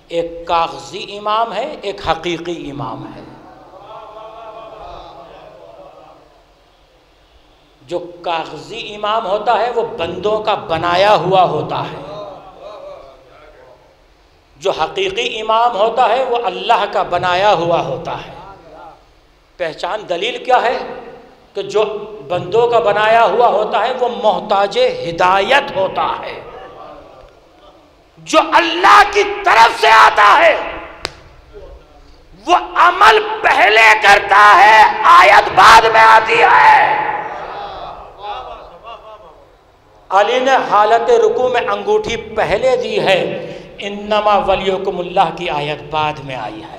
Speaker 2: ایک کاغذی امام ہے، ایک حقیقی امام ہے۔ جو کاغذی امام ہوتا ہے وہ بندوں کا بنایا ہوا ہوتا ہے، جو حقیقی امام ہوتا ہے وہ اللہ کا بنایا ہوا ہوتا ہے۔ پہچان دلیل کیا ہے کہ جو بندوں کا بنایا ہوا ہوتا ہے وہ محتاج ہدایت ہوتا ہے، جو اللہ کی طرف سے آتا ہے وہ عمل پہلے کرتا ہے، آیت بعد میں آتی ہے۔ علی نے حالت رکوع میں انگوٹھی پہلے دی ہے، انما ولیکم اللہ کی آیت بعد میں آئی ہے۔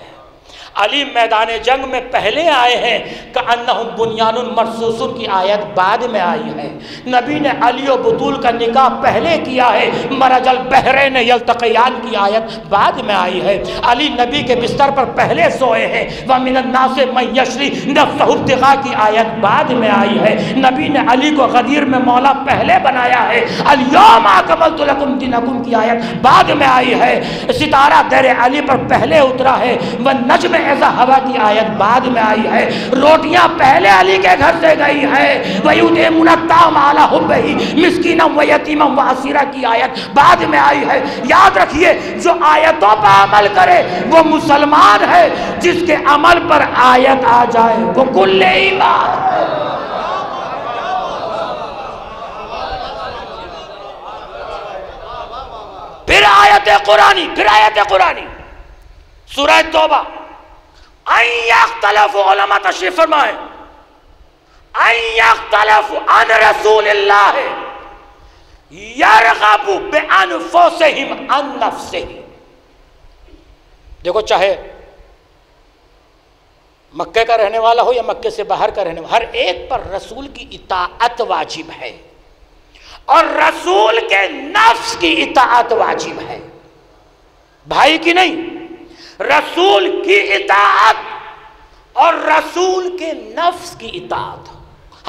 Speaker 2: علی میدان جنگ میں پہلے آئے ہیں، کأنہم بنیان مرصوص کی آیت بعد میں آئی ہے۔ نبی نے علی و بطول کا نکاح پہلے کیا ہے، مرج البحرین یلتقیان کی آیت بعد میں آئی ہے۔ علی نبی کے بستر پر پہلے سوئے ہیں، وَمِنَ النَّاسِ مَن یشری نفسہ ابتغاء کی آیت بعد میں آئی ہے۔ نبی نے علی کو غدیر میں مولا پہلے بنایا ہے، الیوم اکملت لکم دینکم کی آیت بعد میں آئی ہے۔ ستارہ در علی پر پہلے اترا ہے، وَالنجم ایسا ہوا کی آیت بعد میں آئی ہے۔ روٹیاں پہلے علی کے گھر سے گئی ہے، وَيُطْعِمُونَ الطَّعَامَ عَلَىٰ حُبِّهِ مِسْكِینًا وَیَتِیمًا وَأَسِیرًا کی آیت بعد میں آئی ہے۔ یاد رکھیے جو آیتوں پر عمل کرے وہ مسلمان ہے، جس کے عمل پر آیت آ جائے وہ کل ایمان ہے۔ پھر آیت قرآنی سورہ توبہ، ان یختلف علماء تشریف فرمائیں، ان یختلف عن رسول اللہ یرغب بانفسہم عن نفسہ۔ دیکھو چاہے مکے کا رہنے والا ہو یا مکے سے باہر کا رہنے والا، ہر ایک پر رسول کی اطاعت واجب ہے، اور رسول کے نفس کی اطاعت واجب ہے، بھائی کی نہیں، رسول کی اطاعت اور رسول کے نفس کی اطاعت۔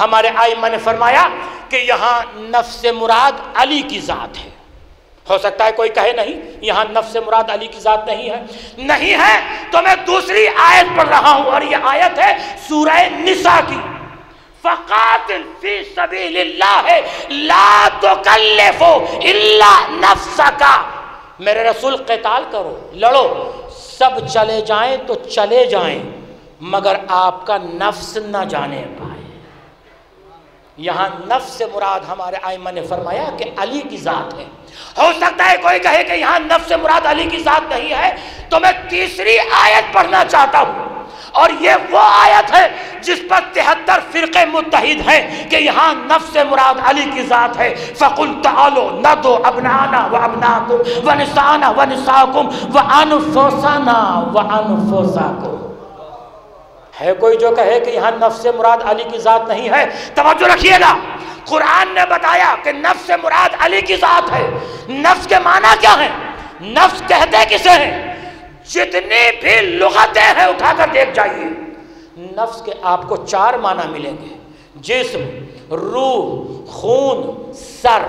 Speaker 2: ہمارے ائمہ نے فرمایا کہ یہاں نفس مراد علی کی ذات ہے۔ ہو سکتا ہے کوئی کہے نہیں یہاں نفس مراد علی کی ذات نہیں ہے تو میں دوسری آیت پڑھ رہا ہوں، اور یہ آیت ہے سورہ نساء کی، فقاتل فی سبیل اللہ لا تکلف الا نفسک۔ میرے رسول قتال کرو، لڑو، سب چلے جائیں تو چلے جائیں مگر آپ کا نفس نہ جانے پائے۔ یہاں نفس سے مراد ہمارے ائمہ نے فرمایا کہ علی کی ذات ہے۔ ہو سکتا ہے کوئی کہے کہ یہاں نفس سے مراد علی کی ذات نہیں ہے، تو میں تیسری آیت پڑھنا چاہتا ہوں، اور یہ وہ آیت ہے جس پر 73 فرقے متحد ہیں کہ یہاں نفس مراد علی کی ذات ہے۔ فَقُلْ تَعَالُوا نَدْعُ أَبْنَاءَنَا وَأَبْنَاءَكُمْ وَنِسَاءَنَا وَنِسَاءَكُمْ وَأَنفُسَنَا وَأَنفُسَكُمْ۔ ہے کوئی جو کہے کہ یہاں نفس مراد علی کی ذات نہیں ہے؟ توجہ رکھیے گا، قرآن نے بتایا کہ نفس مراد علی کی ذات ہے۔ نفس کے معنی کیا ہیں؟ نفس کہتے کسے ہیں؟ جتنی بھی لغتیں ہیں اٹھا کر دیکھ جائیے، نفس کے آپ کو 4 معنی ملیں گے: جسم، روح، خون، سر۔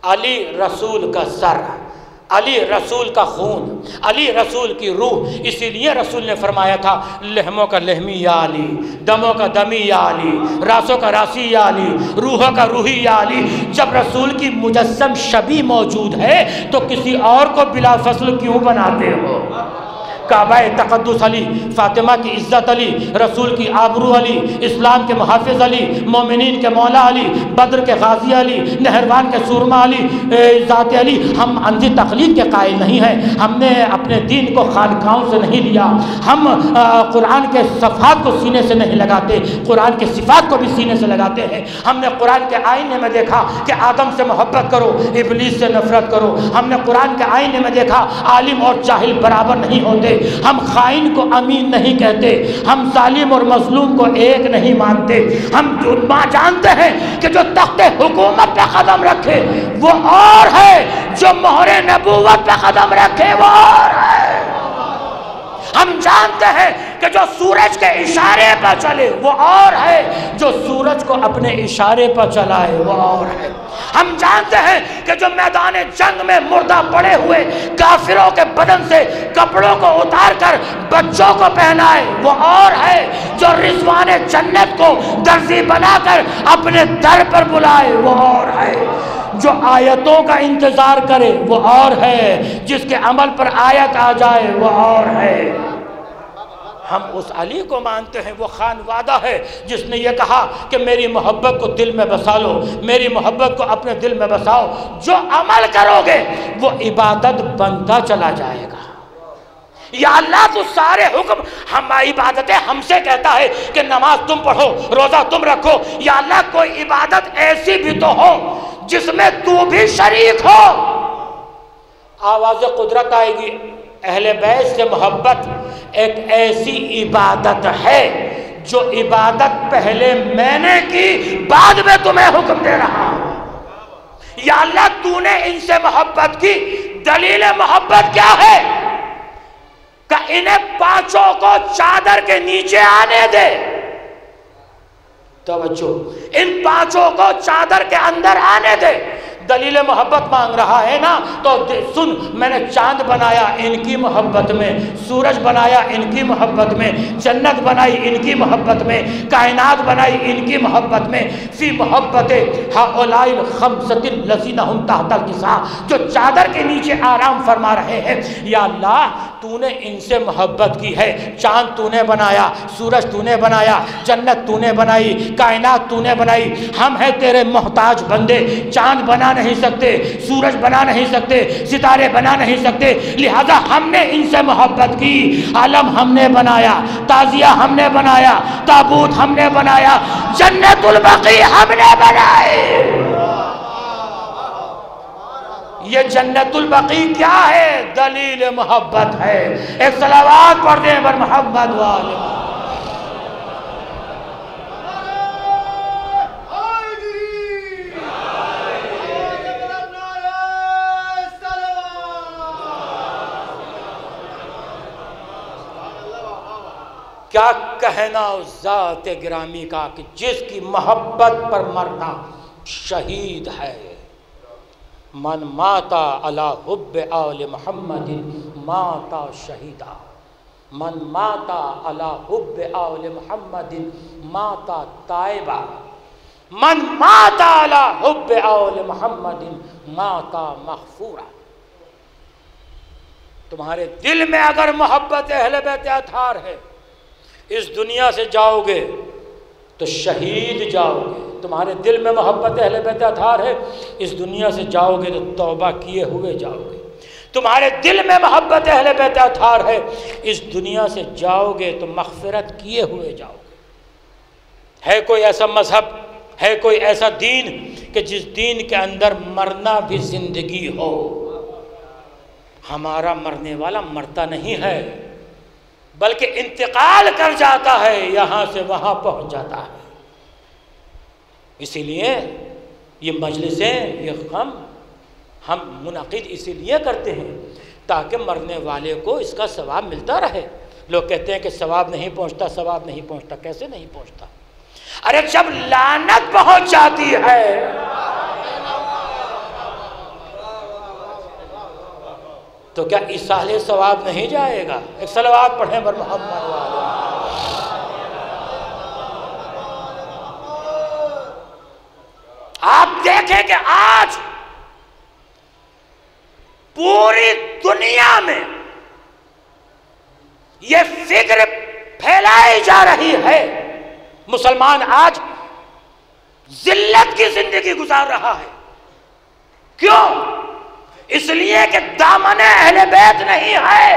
Speaker 2: علی رسول کا سر، علی رسول کا خون، علی رسول کی روح۔ اسی لیے رسول نے فرمایا تھا لحموں کا لحمی یا علی، دموں کا دمی یا علی، راسوں کا راسی یا علی، روحوں کا روحی یا علی۔ جب رسول کی مجسم شبیہ موجود ہے تو کسی اور کو بلا فصل کیوں بناتے ہو؟ کعبہ تقدس علی، فاطمہ کی عزت علی، رسول کی آبرو علی، اسلام کے محافظ علی، مومنین کے مولا علی، بدر کے غازی علی، نہروان کے سورما علی، ذات علی۔ ہم اندھی تقلید کے قائل نہیں ہیں، ہم نے اپنے دین کو خانقاہوں سے نہیں لیا، ہم قرآن کے صفحات کو سینے سے نہیں لگاتے، قرآن کے صفات کو بھی سینے سے لگاتے ہیں۔ ہم نے قرآن کے آئینے میں دیکھا کہ آدم سے محبت کرو، ابلیس سے نفرت کرو۔ ہم نے قرآن کے آئینے میں دیکھا عالم اور جاہل برابر نہیں ہوتے، ہم خائن کو امین نہیں کہتے، ہم ظالم اور مظلوم کو ایک نہیں مانتے۔ ہم جانتے ہیں کہ جو تخت حکومت پہ قدم رکھے وہ اور ہے، جو مہر نبوت پہ قدم رکھے وہ اور ہے۔ ہم جانتے ہیں کہ کہ جو سورج کے اشارے پر چلے وہ اور ہے، جو سورج کو اپنے اشارے پر چلائے وہ اور ہے۔ ہم جانتے ہیں کہ جو میدان جنگ میں مردہ پڑے ہوئے کافروں کے بدن سے کپڑوں کو اتار کر بچوں کو پہنائے وہ اور ہے، جو رضوان جنت کو درزی بنا کر اپنے در پر بلائے وہ اور ہے، جو آیتوں کا انتظار کرے وہ اور ہے، جس کے عمل پر آیت آ جائے وہ اور ہے۔ ہم اس علی کو مانتے ہیں، وہ خان وعدہ ہے جس نے یہ کہا کہ میری محبت کو دل میں بسا لو، میری محبت کو اپنے دل میں بساؤ، جو عمل کرو گے وہ عبادت بنتا چلا جائے گا۔ یا اللہ تو سارے حکم ہم عبادتیں ہم سے کہتا ہے کہ نماز تم پڑھو، روزہ تم رکھو، یا اللہ کوئی عبادت ایسی بھی تو ہو جس میں تو بھی شریک ہو۔ آواز قدرت آئے گی۔ اہل بیت سے محبت ایک ایسی عبادت ہے جو عبادت پہلے میں نے کی، بعد میں تمہیں حکم دے رہا ہوں۔ یا اللہ تو نے ان سے محبت کی، دلیل محبت کیا ہے؟ کہ انہیں پانچوں کو چادر کے نیچے آنے دے۔ توجہ، ان پانچوں کو چادر کے اندر آنے دے۔ دلیل محبت مانگ رہا ہے نا، تو سن، میں نے چاند بنایا ان کی محبت میں، سورج بنایا ان کی محبت میں، جنت بنائی ان کی محبت میں، کائنات بنائی ان کی محبت میں، فی محبت ہؤلاء الخمسۃ الذین ھم تحت الکساء، جو چادر کے نیچے آرام فرما رہے ہیں۔ یا اللہ تو نے ان سے محبت کی ہے، چاند تو نے بنایا، سورج تو نے بنایا، جنت تو نے بنائی، کائنات تو نے بنائی، ہم ہیں تیرے محتاج بندے، چاند بنا نہیں سکتے، سورج بنا نہیں سکتے، ستارے بنا نہیں سکتے، لہذا ہم نے ان سے محبت کی۔ عالم ہم نے بنایا، تازیہ ہم نے بنایا، تابوت ہم نے بنایا، جنت البقیع ہم نے بنائی۔ یہ جنت البقیع کیا ہے؟ دلیل محبت ہے۔ ایک صلوات پڑھ دیں بر محمد والے۔ کیا کہنا اس ذات گرامی کا کہ جس کی محبت پر مرنا شہید ہے۔ من ماتا علی حب آل محمد ماتا شہیدا، من ماتا علی حب آل محمد ماتا تائبا، من ماتا علی حب آل محمد ماتا مغفورا۔ تمہارے دل میں اگر محبت اہل بیت اطہار ہے، اس دنیا سے جاؤ گے تو شہید جاؤ گے۔ تمہارے دل میں محبت اہل بیت اطہار ہے، اس دنیا سے جاؤ گے تو توبہ کیے ہوئے جاؤ گے۔ تمہارے دل میں محبت اہل بیت اطہار ہے، اس دنیا سے جاؤ گے تو مغفرت کیے ہوئے جاؤ گے۔ ہے کوئی ایسا مذہب، ہے کوئی ایسا دین کہ جس دین کے اندر مرنا بھی زندگی ہو؟ ہمارا مرنے والا مرتا نہیں ہے، بلکہ انتقال کر جاتا ہے، یہاں سے وہاں پہنچ جاتا ہے۔ اسی لیے یہ مجلسیں، یہ غم ہم منعقد اسی لیے کرتے ہیں تاکہ مرنے والے کو اس کا ثواب ملتا رہے۔ لوگ کہتے ہیں کہ ثواب نہیں پہنچتا، ثواب نہیں پہنچتا۔ کیسے نہیں پہنچتا؟ ارے جب لعنت پہنچ جاتی ہے، تو کیا ایصال ثواب نہیں جائے گا؟ ایک صلوات پڑھیں بر محمد والے۔ آپ دیکھیں کہ آج پوری دنیا میں یہ فکر پھیلائی جا رہی ہے، مسلمان آج ذلت کی زندگی گزار رہا ہے۔ کیوں؟ اس لیے کہ دامن اہل بیت نہیں ہے،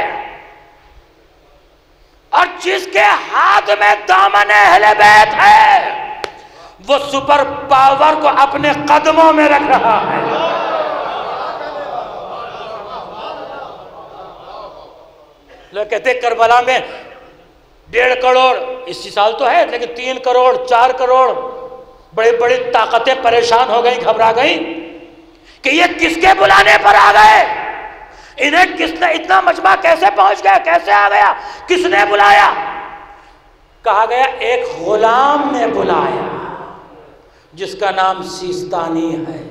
Speaker 2: اور جس کے ہاتھ میں دامن اہل بیت ہے وہ سپر پاور کو اپنے قدموں میں رکھ رہا ہے۔ لوگ کہتے ہیں کربلا میں 1.5 کروڑ، اسی سال تو ہے لیکن 3 کروڑ 4 کروڑ بڑی بڑی طاقتیں پریشان ہو گئیں، گھبرا گئیں کہ یہ کس کے بلانے پر آ گئے، انہیں کس نے اتنا مجمع کیسے پہنچ گیا، کیسے آ گیا، کس نے بلایا؟ کہا گیا ایک غلام نے بلایا جس کا نام سیستانی ہے.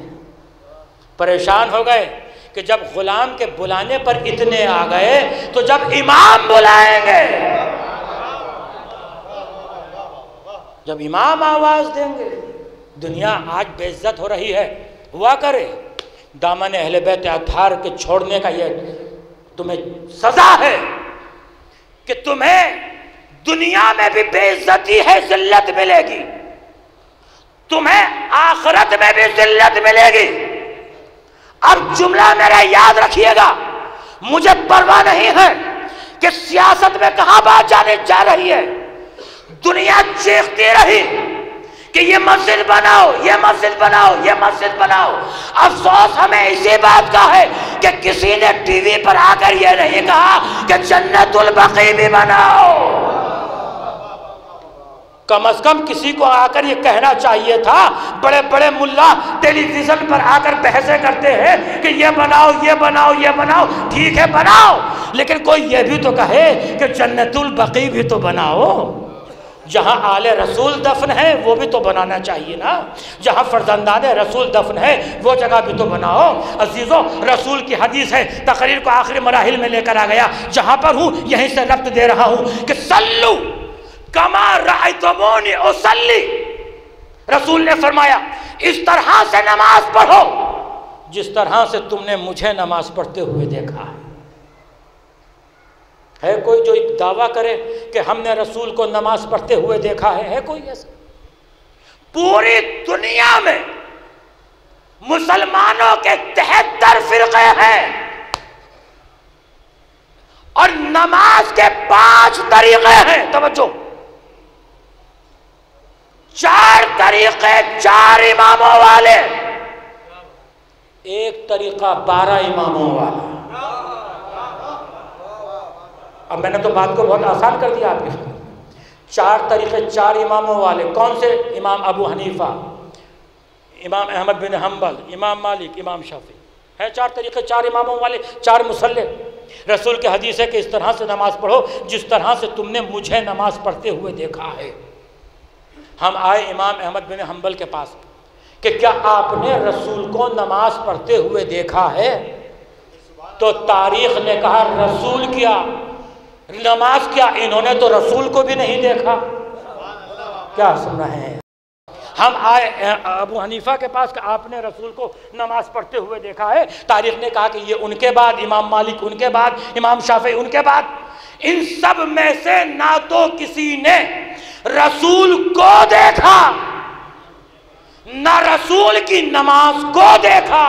Speaker 2: پریشان ہو گئے کہ جب غلام کے بلانے پر اتنے آ گئے تو جب امام بلائیں گے، جب امام آواز دیں گے. دنیا آج بے عزت ہو رہی ہے، ہوا کرے. دامن اہل بیت اطہار کے چھوڑنے کا یہ تمہیں سزا ہے کہ تمہیں دنیا میں بھی بے عزتی ہے، ذلت ملے گی، تمہیں آخرت میں بھی ذلت ملے گی. اب جملہ میرا یاد رکھیے گا، مجھے پرواہ نہیں ہے کہ سیاست میں کہاں بات جانے جا رہی ہے. دنیا چیختی رہی کہ یہ مسجد بناؤ، یہ مسجد بناؤ، یہ مسجد بناؤ. افسوس ہمیں اسی بات کا ہے کہ کسی نے ٹی وی پر آ کر یہ نہیں کہا کہ جنت البقیع بھی بناؤ. کم از کم کسی کو آ کر یہ کہنا چاہیے تھا. بڑے بڑے ملا ٹیلی ویژن پر آ کر بحثیں کرتے ہیں کہ یہ بناؤ، یہ بناؤ، یہ بناؤ. ٹھیک ہے بناؤ، لیکن کوئی یہ بھی تو کہے کہ جنت البقیع بھی تو بناؤ. جہاں آل رسول دفن ہے وہ بھی تو بنانا چاہیے نا. جہاں فرزندان رسول دفن ہے وہ جگہ بھی تو بناؤ. عزیزوں، رسول کی حدیث ہے، تقریر کو آخری مراحل میں لے کر آ گیا. جہاں پر ہوں یہیں سے ربط دے رہا ہوں کہ صلو کما رأیتمونی اصلی. رسول نے فرمایا اس طرح سے نماز پڑھو جس طرح سے تم نے مجھے نماز پڑھتے ہوئے دیکھا ہے. ہے کوئی جو ایک دعویٰ کرے کہ ہم نے رسول کو نماز پڑھتے ہوئے دیکھا ہے؟ ہے کوئی ایسا؟ پوری دنیا میں مسلمانوں کے 73 فرقے ہیں اور نماز کے 5 طریقے ہیں. توجہ، 4 طریقے 4 اماموں والے، ایک طریقہ 12 اماموں والا. اب میں نے تو بات کو بہت آسان کر دیا آپ کے سامنے. 4 طریقے 4 اماموں والے. کون سے؟ امام ابو حنیفہ، امام احمد بن حنبل، امام مالک، امام شافعی. ہے 4 طریقے 4 اماموں والے، 4 مصلے. رسول کی حدیث ہے کہ اس طرح سے نماز پڑھو جس طرح سے تم نے مجھے نماز پڑھتے ہوئے دیکھا ہے. ہم آئے امام احمد بن حنبل کے پاس کہ کیا آپ نے رسول کو نماز پڑھتے ہوئے دیکھا ہے؟ تو تاریخ نے کہا رسول کیا، نماز کیا، انہوں نے تو رسول کو بھی نہیں دیکھا. کیا سن رہے ہیں؟ ہم آئے ابو حنیفہ کے پاس کہ آپ نے رسول کو نماز پڑھتے ہوئے دیکھا ہے. تاریخ نے کہا کہ یہ ان کے بعد امام مالک، ان کے بعد امام شافعی، ان کے بعد. ان سب میں سے نہ تو کسی نے رسول کو دیکھا نہ رسول کی نماز کو دیکھا.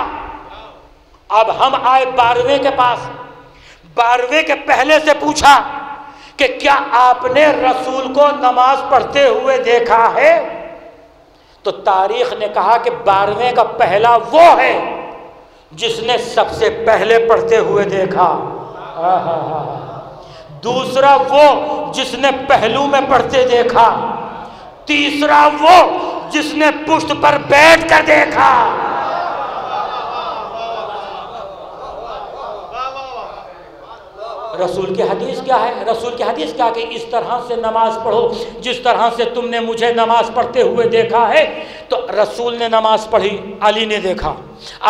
Speaker 2: اب ہم آئے 12ویں کے پاس. 12ویں کے پہلے سے پوچھا کہ کیا آپ نے رسول کو نماز پڑھتے ہوئے دیکھا ہے؟ تو تاریخ نے کہا کہ 12ویں کا پہلا وہ ہے جس نے سب سے پہلے پڑھتے ہوئے دیکھا. دوسرا وہ جس نے پہلو میں پڑھتے دیکھا. تیسرا وہ جس نے پشت پر بیٹھ کر دیکھا. رسول کی حدیث کیا ہے؟ رسول کی حدیث کیا کہ اس طرح سے نماز پڑھو جس طرح سے تم نے مجھے نماز پڑھتے ہوئے دیکھا ہے. تو رسول نے نماز پڑھی، علی نے دیکھا.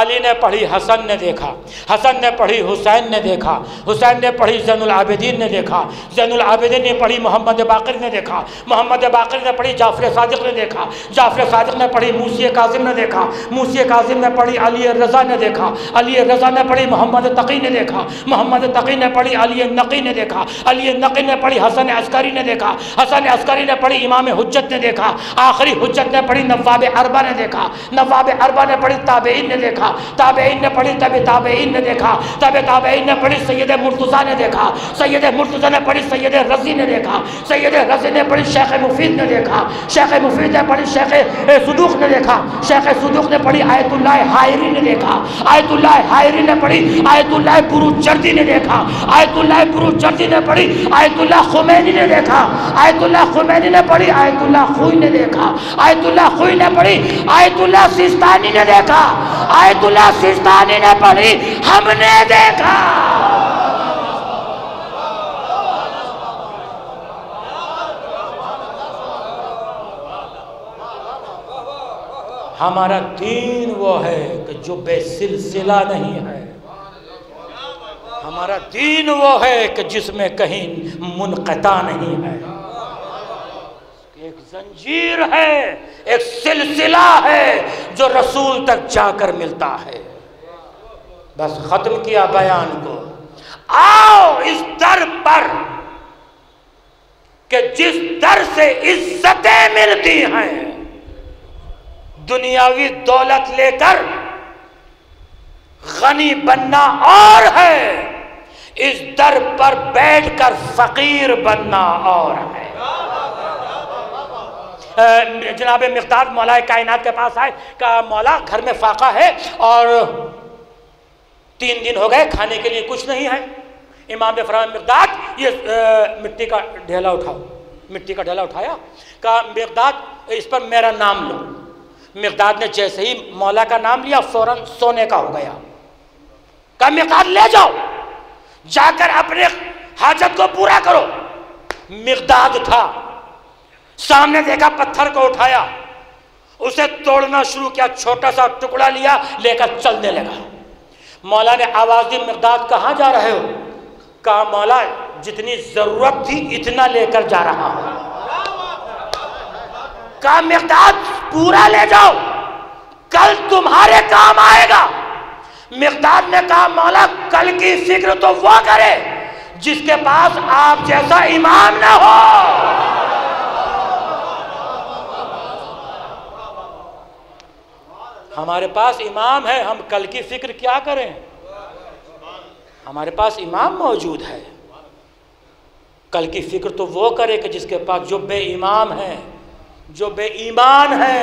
Speaker 2: علی نے پڑھی، حسن نے دیکھا. حسن نے پڑھی، حسین نے دیکھا. حسین نے پڑھی، زین العابدین نے دیکھا. زین العابدین نے پڑھی، محمد باقر نے دیکھا. محمد باقر نے پڑھی، جعفر صادق نے دیکھا. جعفر صادق نے پڑھی، موسی کاظم نے دیکھا. موسی کاظم نے پڑھی، علی رضا نے دیکھا. علی رضا نے پڑھی، محمد تقی نے دیکھا. محمد تقی نے پڑھی، علی نقی نے دیکھا. علی نقی نے پڑھی، حسن عسکری نے دیکھا. حسن عسکری نے پڑھی، امام حجت نے دیکھا. آخری حجت نے پڑھی، نواب اربا نے دیکھا. نواب اربا نے پڑھی، تابعین نے دیکھا. تابعین نے پڑھی، تابعین نے دیکھا. تابعین نے پڑھی، سید مرتضیٰ نے دیکھا. سید مرتضیٰ نے پڑھی، سید رضی نے دیکھا. سید رضی نے پڑھی، شیخ مفید نے دیکھا. شیخ مفید نے پڑھی، شیخ صدوق نے دیکھا. شیخ صدوق نے پڑھی، آیت اللہ حائری نے دیکھا. آیت اللہ حائری نے پڑھی، آیت اللہ بروجردی نے دیکھا. آیت اللہ بروجردی نے پڑھی، آیت اللہ خمینی نے دیکھا. آیت اللہ خمینی نے پڑھی، آیت اللہ خوئی نے دیکھا. آیت اللہ خوئی نے پڑھی، آیت اللہ سیستانی نے دیکھا. آیت اللہ سیستانی نے پڑھی، ہم نے دیکھا. ہمارا دین وہ ہے کہ جو بے سلسلہ نہیں ہے، ہمارا دین وہ ہے کہ جس میں کہیں منقطع نہیں ہے، ایک زنجیر ہے، ایک سلسلہ ہے جو رسول تک جا کر ملتا ہے۔ بس ختم کیا بیان کو۔ آؤ اس در پر کہ جس در سے عزتیں ملتی ہیں، دنیاوی دولت لے کر غنی بننا اور ہے، اس در پر بیٹھ کر فقیر بننا اور ہے۔ جناب مقداد مولا کائنات کے پاس آئے، کہا مولا گھر میں فاقہ ہے اور 3 دن ہو گئے کھانے کے لیے کچھ نہیں ہے۔ امام نے فرمایا مقداد یہ مٹی کا ڈھیلا اٹھاؤ، مٹی کا ڈھیلا اٹھایا، کہا مقداد اس پر میرا نام لو۔ مقداد نے جیسے ہی مولا کا نام لیا فوراً سونے کا ہو گیا۔ کہا مقداد لے جاؤ، جا کر اپنے حاجت کو پورا کرو۔ مقداد تھا، سامنے دیکھا پتھر کو اٹھایا، اسے توڑنا شروع کیا، چھوٹا سا ٹکڑا لیا، لے کر چلنے لگا۔ مولا نے آواز دی مقداد کہاں جا رہے ہو؟ کہا مولا جتنی ضرورت تھی اتنا لے کر جا رہا ہوں۔ کہا مقداد پورا لے جاؤ، کل تمہارے کام آئے گا۔ مقداد نے کہا مولا کل کی فکر تو وہ کرے جس کے پاس آپ جیسا امام نہ ہو۔ ہمارے پاس امام ہے، ہم کل کی فکر کیا کریں؟ ہمارے پاس امام موجود ہے، کل کی فکر تو وہ کرے کہ جس کے پاس جو بے امام ہے، جو بے ایمان ہے۔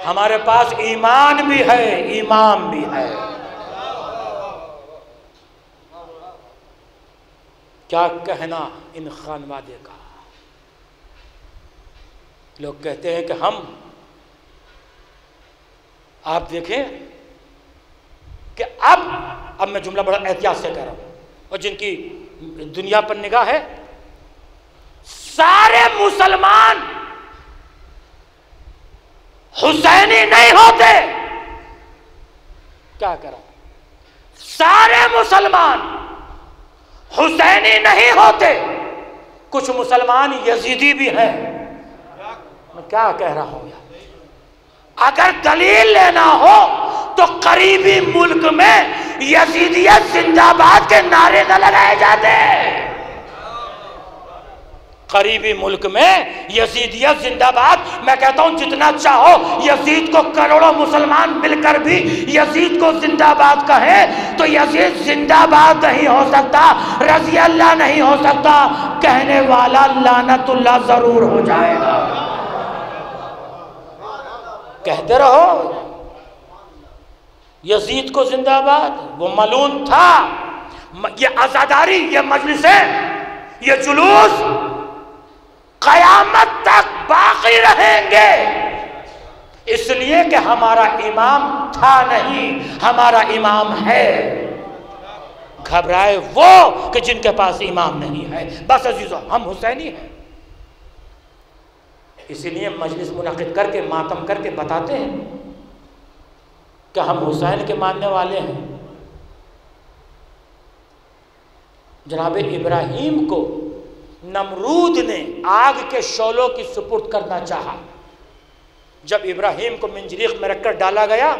Speaker 2: ہمارے پاس ایمان بھی ہے، امام بھی ہے۔ کیا کہنا ان خانوادے کا؟ لوگ کہتے ہیں کہ ہم، آپ دیکھیں کہ اب میں جملہ بڑا احتیاط سے کہہ رہا ہوں، اور جن کی دنیا پر نگاہ ہے، سارے مسلمان حسینی نہیں ہوتے۔ کیا کرا؟ سارے مسلمان حسینی نہیں ہوتے، کچھ مسلمان یزیدی بھی ہیں۔ میں کیا کہہ رہا ہوں؟ اگر دلیل لینا ہو تو قریبی ملک میں یزیدیت زندہ باد کے نعرے نہ لگائے جاتے۔ قریبی ملک میں یزیدیت زندہ باد، میں کہتا ہوں جتنا چاہو یزید کو کروڑوں مسلمان مل کر بھی یزید کو زندہ باد کہیں تو یزید زندہ باد نہیں ہو سکتا، رضی اللہ نہیں ہو سکتا، کہنے والا لعنت اللہ ضرور ہو جائے گا۔ کہتے رہو یزید کو زندہ باد، وہ ملعون تھا۔ یہ عزاداری، یہ مجلسیں، یہ جلوس قیامت تک باقی رہیں گے، اس لیے کہ ہمارا امام تھا نہیں، ہمارا امام ہے۔ گھبرائے وہ کہ جن کے پاس امام نہیں ہے۔ بس عزیزو ہم حسینی ہیں، اسی لیے مجلس منعقد کر کے ماتم کر کے بتاتے ہیں کہ ہم حسین کے ماننے والے ہیں۔ جناب ابراہیم کو نمرود نے آگ کے شعلوں کی سپرد کرنا چاہا۔ جب ابراہیم کو منجریخ میں رکھ کر ڈالا گیا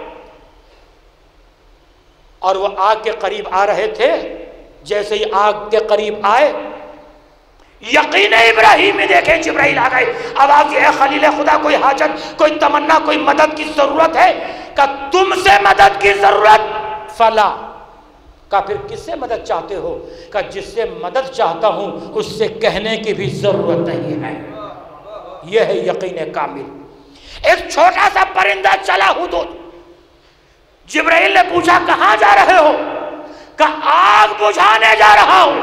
Speaker 2: اور وہ آگ کے قریب آ رہے تھے، جیسے ہی آگ کے قریب آئے، یقین ابراہیم میں دیکھیں جبرائیل آ گئے، آواز یہ ہے خلیل خدا کوئی حاجت، کوئی تمنا، کوئی مدد کی ضرورت ہے؟ کہ تم سے مدد کی ضرورت فلا، کہ پھر کس سے مدد چاہتے ہو؟ کہ جس سے مدد چاہتا ہوں اس سے کہنے کی بھی ضرورت نہیں ہے۔ یہ ہے یقین کامل۔ ایک چھوٹا سا پرندہ چلا حدود، جبرائیل نے پوچھا کہاں جا رہے ہو؟ کہ آگ بجھانے جا رہا ہوں۔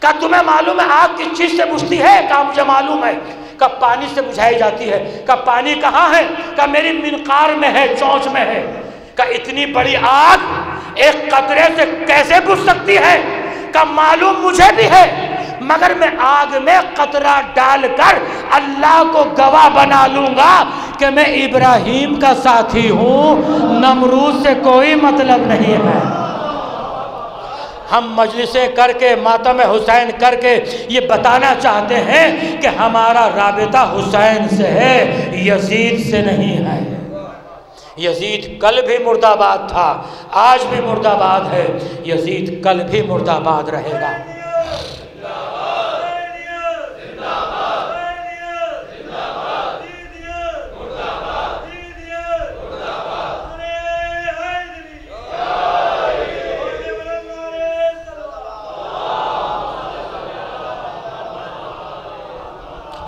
Speaker 2: کہ تمہیں معلوم ہے آگ کس چیز سے بجھتی ہے؟ کہ مجھے معلوم ہے۔ کہ پانی سے بجھائی جاتی ہے۔ کہ پانی کہاں ہے؟ کہ میری منقار میں ہے، چونچ میں ہے۔ کہ اتنی بڑی آگ ایک قطرے سے کیسے بجھ سکتی ہے؟ کہ معلوم مجھے بھی ہے، مگر میں آگ میں قطرہ ڈال کر اللہ کو گواہ بنا لوں گا کہ میں ابراہیم کا ساتھی ہوں، نمرود سے کوئی مطلب نہیں ہے۔ ہم مجلسیں کر کے، ماتم حسین کر کے یہ بتانا چاہتے ہیں کہ ہمارا رابطہ حسین سے ہے، یزید سے نہیں ہے۔ یزید کل بھی مرد آباد تھا، آج بھی مرد آباد ہے، یزید کل بھی مرد آباد رہے گا۔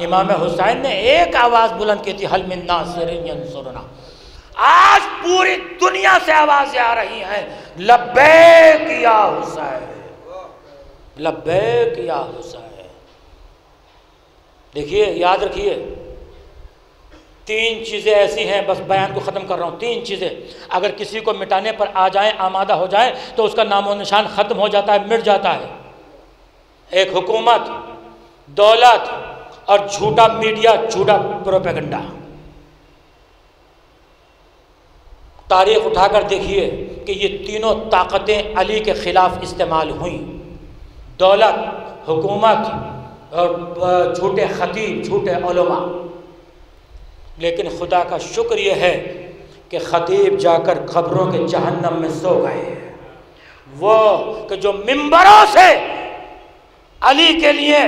Speaker 2: امام حسین نے ایک آواز بلند کی تھی، حل من ناصر ینصرنا۔ آج پوری دنیا سے آوازیں آ رہی ہیں، لبیک یا حسین، لبیک یا حسین۔ دیکھیے، یاد رکھیے، تین چیزیں ایسی ہیں، بس بیان کو ختم کر رہا ہوں، تین چیزیں اگر کسی کو مٹانے پر آ جائیں، آمادہ ہو جائیں، تو اس کا نام و نشان ختم ہو جاتا ہے، مٹ جاتا ہے۔ ایک حکومت، دولت اور جھوٹا میڈیا، جھوٹا پروپیگنڈا۔ تاریخ اٹھا کر دیکھیے کہ یہ تینوں طاقتیں علی کے خلاف استعمال ہوئیں، دولت، حکومت اور جھوٹے خطیب، جھوٹے علماء۔ لیکن خدا کا شکر یہ ہے کہ خطیب جا کر قبروں کے جہنم میں سو گئے ہیں۔ وہ کہ جو منبروں سے علی کے لیے،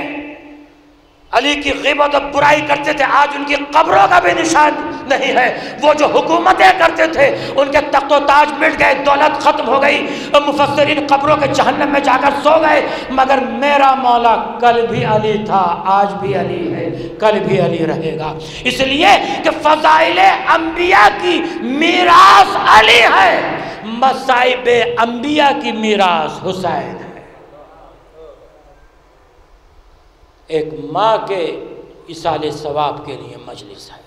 Speaker 2: علی کی غیبت و برائی کرتے تھے، آج ان کی قبروں کا بھی نشان نہیں ہے۔ وہ جو حکومتیں کرتے تھے، ان کے تخت و تاج مٹ گئے، دولت ختم ہو گئی، مفسرین قبروں کے جہنم میں جا کر سو گئے۔ مگر میرا مولا کل بھی علی تھا، آج بھی علی ہے، کل بھی علی رہے گا۔ اس لیے کہ فضائل انبیاء کی میراث علی ہے، مصائب انبیاء کی میراث حسین ہے۔ ایک ماں کے ایصال ثواب کے لیے مجلس ہے،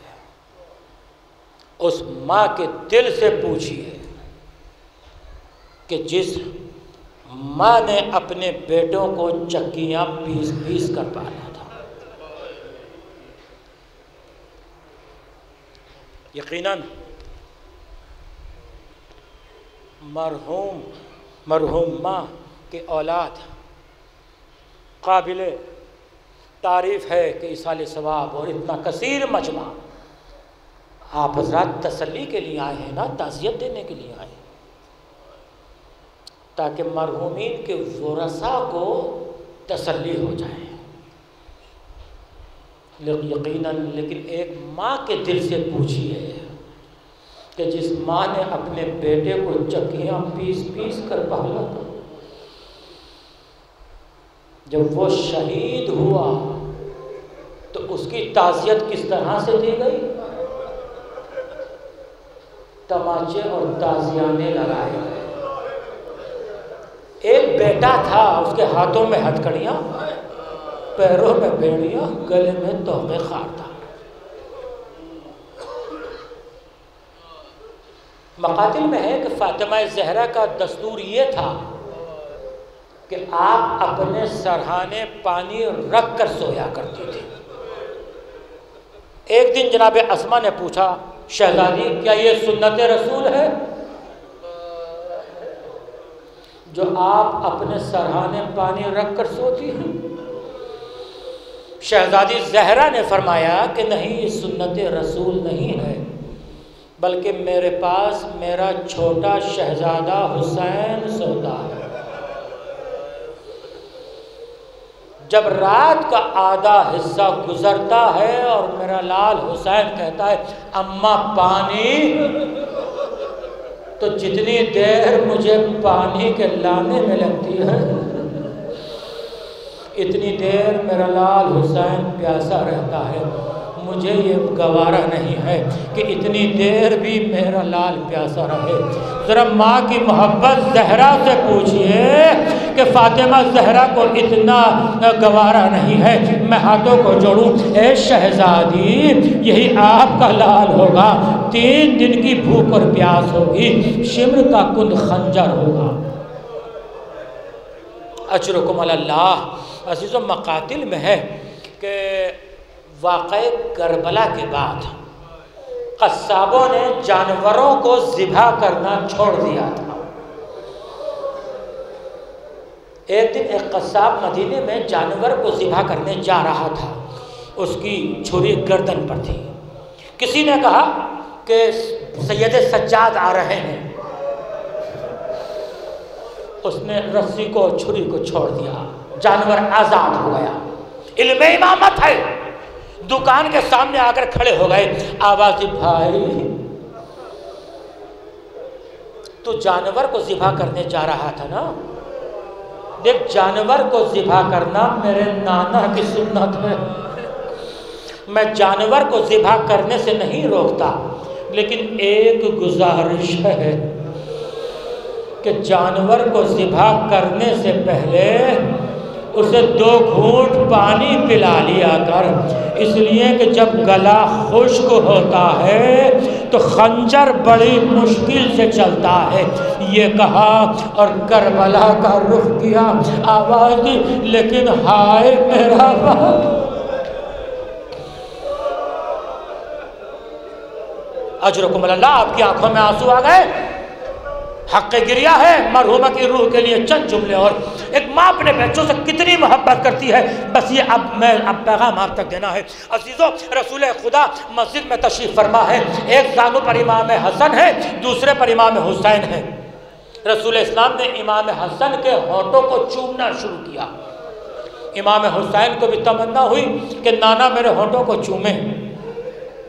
Speaker 2: اس ماں کے دل سے پوچھئے کہ جس ماں نے اپنے بیٹوں کو چکیاں پیس پیس کر پالا تھا، یقیناً مرحوم ماں کے اولاد قابل تعریف ہے کہ ایصال ثواب اور اتنا کثیر مجمع۔ آپ حضرات تسلی کے لیے آئے ہیں نا، تعزیت دینے کے لیے آئے ہیں، تاکہ مرحومین کے ورثاء کو تسلی ہو جائے۔ یقیناً لیکن ایک ماں کے دل سے پوچھئے کہ جس ماں نے اپنے بیٹے کو چکیاں پیس پیس کر پالا تھا، جب وہ شہید ہوا تو اس کی تعزیت کس طرح سے دی گئی؟ تماچے اور تازیانے لگائے گئے۔ ایک بیٹا تھا، اس کے ہاتھوں میں ہتھکڑیاں، پیروں میں بیڑیاں، گلے میں توقے خار تھا۔ مقاتل میں ہے کہ فاطمہ زہرا کا دستور یہ تھا کہ آپ اپنے سرہانے پانی رکھ کر سویا کرتی تھی۔ ایک دن جناب اسما نے پوچھا، شہزادی کیا یہ سنت رسول ہے جو آپ اپنے سرہانے پانی رکھ کر سوتی ہیں؟ شہزادی زہرا نے فرمایا کہ نہیں، یہ سنت رسول نہیں ہے، بلکہ میرے پاس میرا چھوٹا شہزادہ حسین سوتا ہے۔ جب رات کا آدھا حصہ گزرتا ہے اور میرا لال حسین کہتا ہے اماں پانی، تو جتنی دیر مجھے پانی کے لانے میں لگتی ہے، اتنی دیر میرا لال حسین پیاسا رہتا ہے۔ مجھے یہ گوارا نہیں ہے کہ اتنی دیر بھی میرا لال پیاسا رہے۔ ذرا ماں کی محبت زہرا سے پوچھئے کہ فاطمہ زہرا کو اتنا گوارا نہیں ہے، میں ہاتھوں کو جوڑوں، اے شہزادی یہی آپ کا لال ہوگا، 3 دن کی بھوک اور پیاس ہوگی، شمر کا کند خنجر ہوگا۔ اجرکم علی اللہ۔ عزیزو، مقاتل میں ہے کہ واقعہ کربلا کے بعد قصابوں نے جانوروں کو ذبح کرنا چھوڑ دیا تھا۔ ایک دن ایک قصاب مدینے میں جانور کو ذبح کرنے جا رہا تھا، اس کی چھری گردن پر تھی۔ کسی نے کہا کہ سید سجاد آ رہے ہیں، اس نے رسی کو چھری کو چھوڑ دیا، جانور آزاد ہو گیا۔ علم امامت ہے، دکان کے سامنے آ کر کھڑے ہو گئے، آواز دی بھائی تو جانور کو ذبح کرنے جا رہا تھا نا؟ دیکھ جانور کو ذبح کرنا میرے نانا کی سنت ہے، میں جانور کو ذبح کرنے سے نہیں روکتا، لیکن ایک گزارش ہے کہ جانور کو ذبح کرنے سے پہلے اسے 2 گھونٹ پانی پلا لیا کر، اس لیے کہ جب گلا خشک ہوتا ہے تو خنجر بڑی مشکل سے چلتا ہے۔ یہ کہا اور کربلا کا رخ کیا، آواز دی لیکن ہائے میرا باپ۔ اجرکم اللہ، آپ کی آنکھوں میں آنسو آ گئے؟ حق گریہ ہے مرحومہ کی روح کے لیے چند جملے۔ اور ایک ماں اپنے بچوں سے کتنی محبت کرتی ہے، بس یہ اب پیغام آپ تک دینا ہے۔ عزیزوں، رسول خدا مسجد میں تشریف فرما ہے، ایک زانو پر امام حسن ہے، دوسرے پر امام حسین ہے۔ رسول اسلام نے امام حسن کے ہونٹوں کو چومنا شروع کیا، امام حسین کو بھی تمنا ہوئی کہ نانا میرے ہونٹوں کو چومے،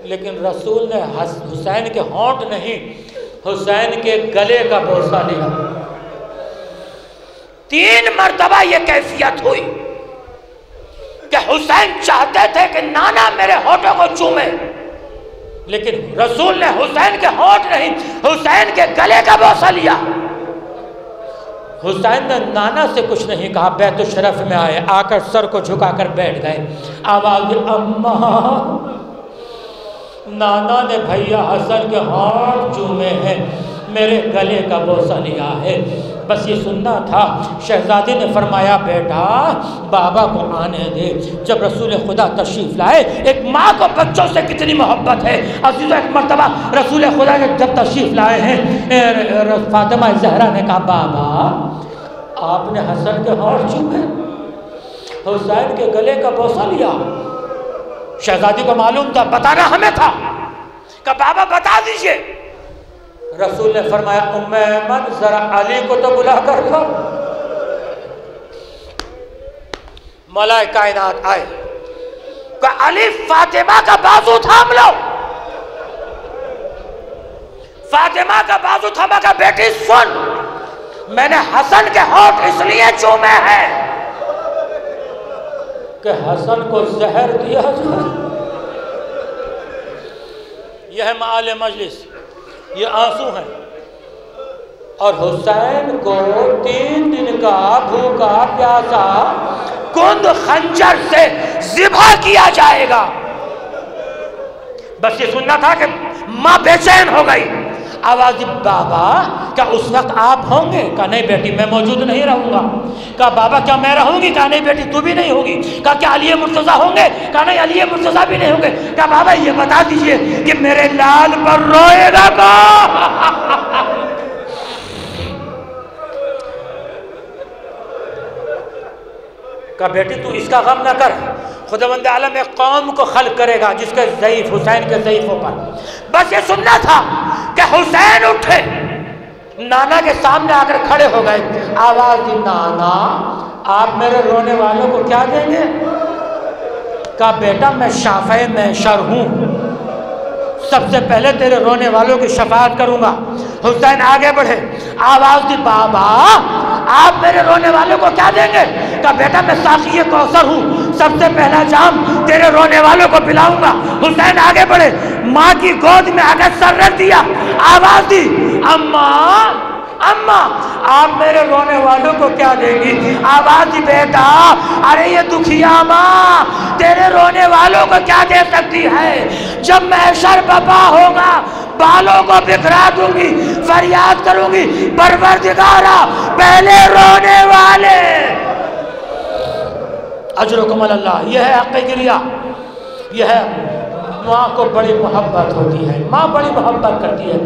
Speaker 2: لیکن رسول نے حسین کے ہونٹ نہیں، حسین کے گلے کا بوسہ لیا۔ 3 مرتبہ یہ کیفیت ہوئی کہ حسین چاہتے تھے کہ نانا میرے ہونٹوں کو چومے، لیکن رسول نے حسین کے ہونٹ نہیں، حسین کے گلے کا بوسہ لیا۔ حسین نے نانا سے کچھ نہیں کہا، بیت الشرف میں آئے، آ کر سر کو جھکا کر بیٹھ گئے، آواز اماں۔ نانا نے بھیا حسن کے ہاتھ چومے ہیں، میرے گلے کا بوسہ لیا ہے، بس یہ سننا تھا۔ شہزادی نے فرمایا بیٹا بابا کو آنے دے۔ جب رسول خدا تشریف لائے، ایک ماں کو بچوں سے کتنی محبت ہے عزیزوں۔ ایک مرتبہ رسول خدا نے جب تشریف لائے ہیں، فاطمہ زہرا نے کہا بابا آپ نے حسن کے ہاتھ چومے، حسین کے گلے کا بوسہ لیا۔ شہزادی کو معلوم تھا، بتانا ہمیں تھا، کہ بابا بتا دیجئے۔ رسول نے فرمایا ام ایمن ذرا علی کو تو بلا کر لو۔ مولا کائنات آئے کہ علی فاطمہ کا بازو تھام لو۔ فاطمہ کا بازو تھاما کہ بیٹی سن، میں نے حسن کے ہونٹ اس لیے چومے ہیں کہ حسن کو زہر دیا جائے۔ یہ ہے معال مجلس، یہ آنسو ہیں۔ اور حسین کو 3 دن کا بھوکا پیاسا کند خنجر سے ذبح کیا جائے گا۔ بس یہ سننا تھا کہ ماں بے چین ہو گئی، آواز بابا کیا اس وقت آپ ہوں گے؟ کہا نہیں بیٹی میں موجود نہیں رہوں گا۔ کہا بابا کیا میں رہوں گی؟ کہا نہیں بیٹی تو بھی نہیں ہوگی۔ کہا کیا علی مرتضیٰ ہوں گے؟ کہا نہیں علی مرتضیٰ بھی نہیں ہوں گے۔ کہا بابا یہ بتا دیجئے کہ میرے لال پر روئے گا کون؟ کہا بیٹی تو اس کا غم نہ کر، خداوند عالم ایک قوم کو خلق کرے گا جس کے ضعیف حسین کے ضعیفوں پر۔ بس یہ سننا تھا کہ حسین اٹھے، نانا کے سامنے آ کر کھڑے ہو گئے، آواز دی نانا آپ میرے رونے والوں کو کیا دیں گے؟ کہا بیٹا میں شافع محشر ہوں، سب سے پہلے تیرے رونے والوں کی شفاعت کروں گا۔ حسین آگے بڑھے، آواز دی بابا آپ میرے رونے والوں کو کیا دیں گے؟ کہا بیٹا میں ساقی کوثر ہوں، سب سے پہلا جام تیرے رونے والوں کو پلاؤں گا۔ حسین آگے بڑھے، ماں کی گود میں آ کر سر رکھ دیا، آواز دی اماں اماں آپ میرے رونے والوں کو کیا دیں گی؟ آواز دی بیٹا ارے یہ دکھیا ماں تیرے رونے والوں کو کیا دے سکتی ہے؟ جب محشر برپا ہوگا بالوں کو بکھرا دوں گی، فریاد کروں گی پروردگارا پہلے رونے والے۔ اجرکم اللہ، یہ ہے حق گریہ، یہ ہے ماں کو بڑی محبت ہوتی ہے، ماں بڑی محبت کرتی ہے۔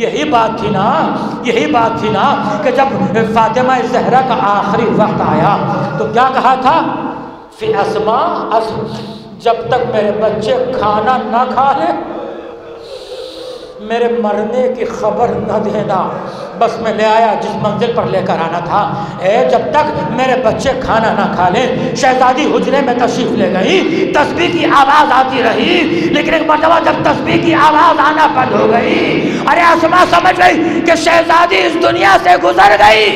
Speaker 2: یہی بات تھی نا کہ جب فاطمہ زہرا کا آخری وقت آیا تو کیا کہا تھا؟ فی اسماء، جب تک میرے بچے کھانا نہ کھا لیں میرے مرنے کی خبر نہ دینا۔ بس میں لے آیا جس منزل پر لے کر آنا تھا، جب تک میرے بچے کھانا نہ کھا لیں۔ شہزادی حجرے میں تشریف لے گئی، تسبیح کی آواز آتی رہی، لیکن ایک مرتبہ جب تسبیح کی آواز آنا بند ہو گئی، ارے اسما سمجھ گئی کہ شہزادی اس دنیا سے گزر گئی۔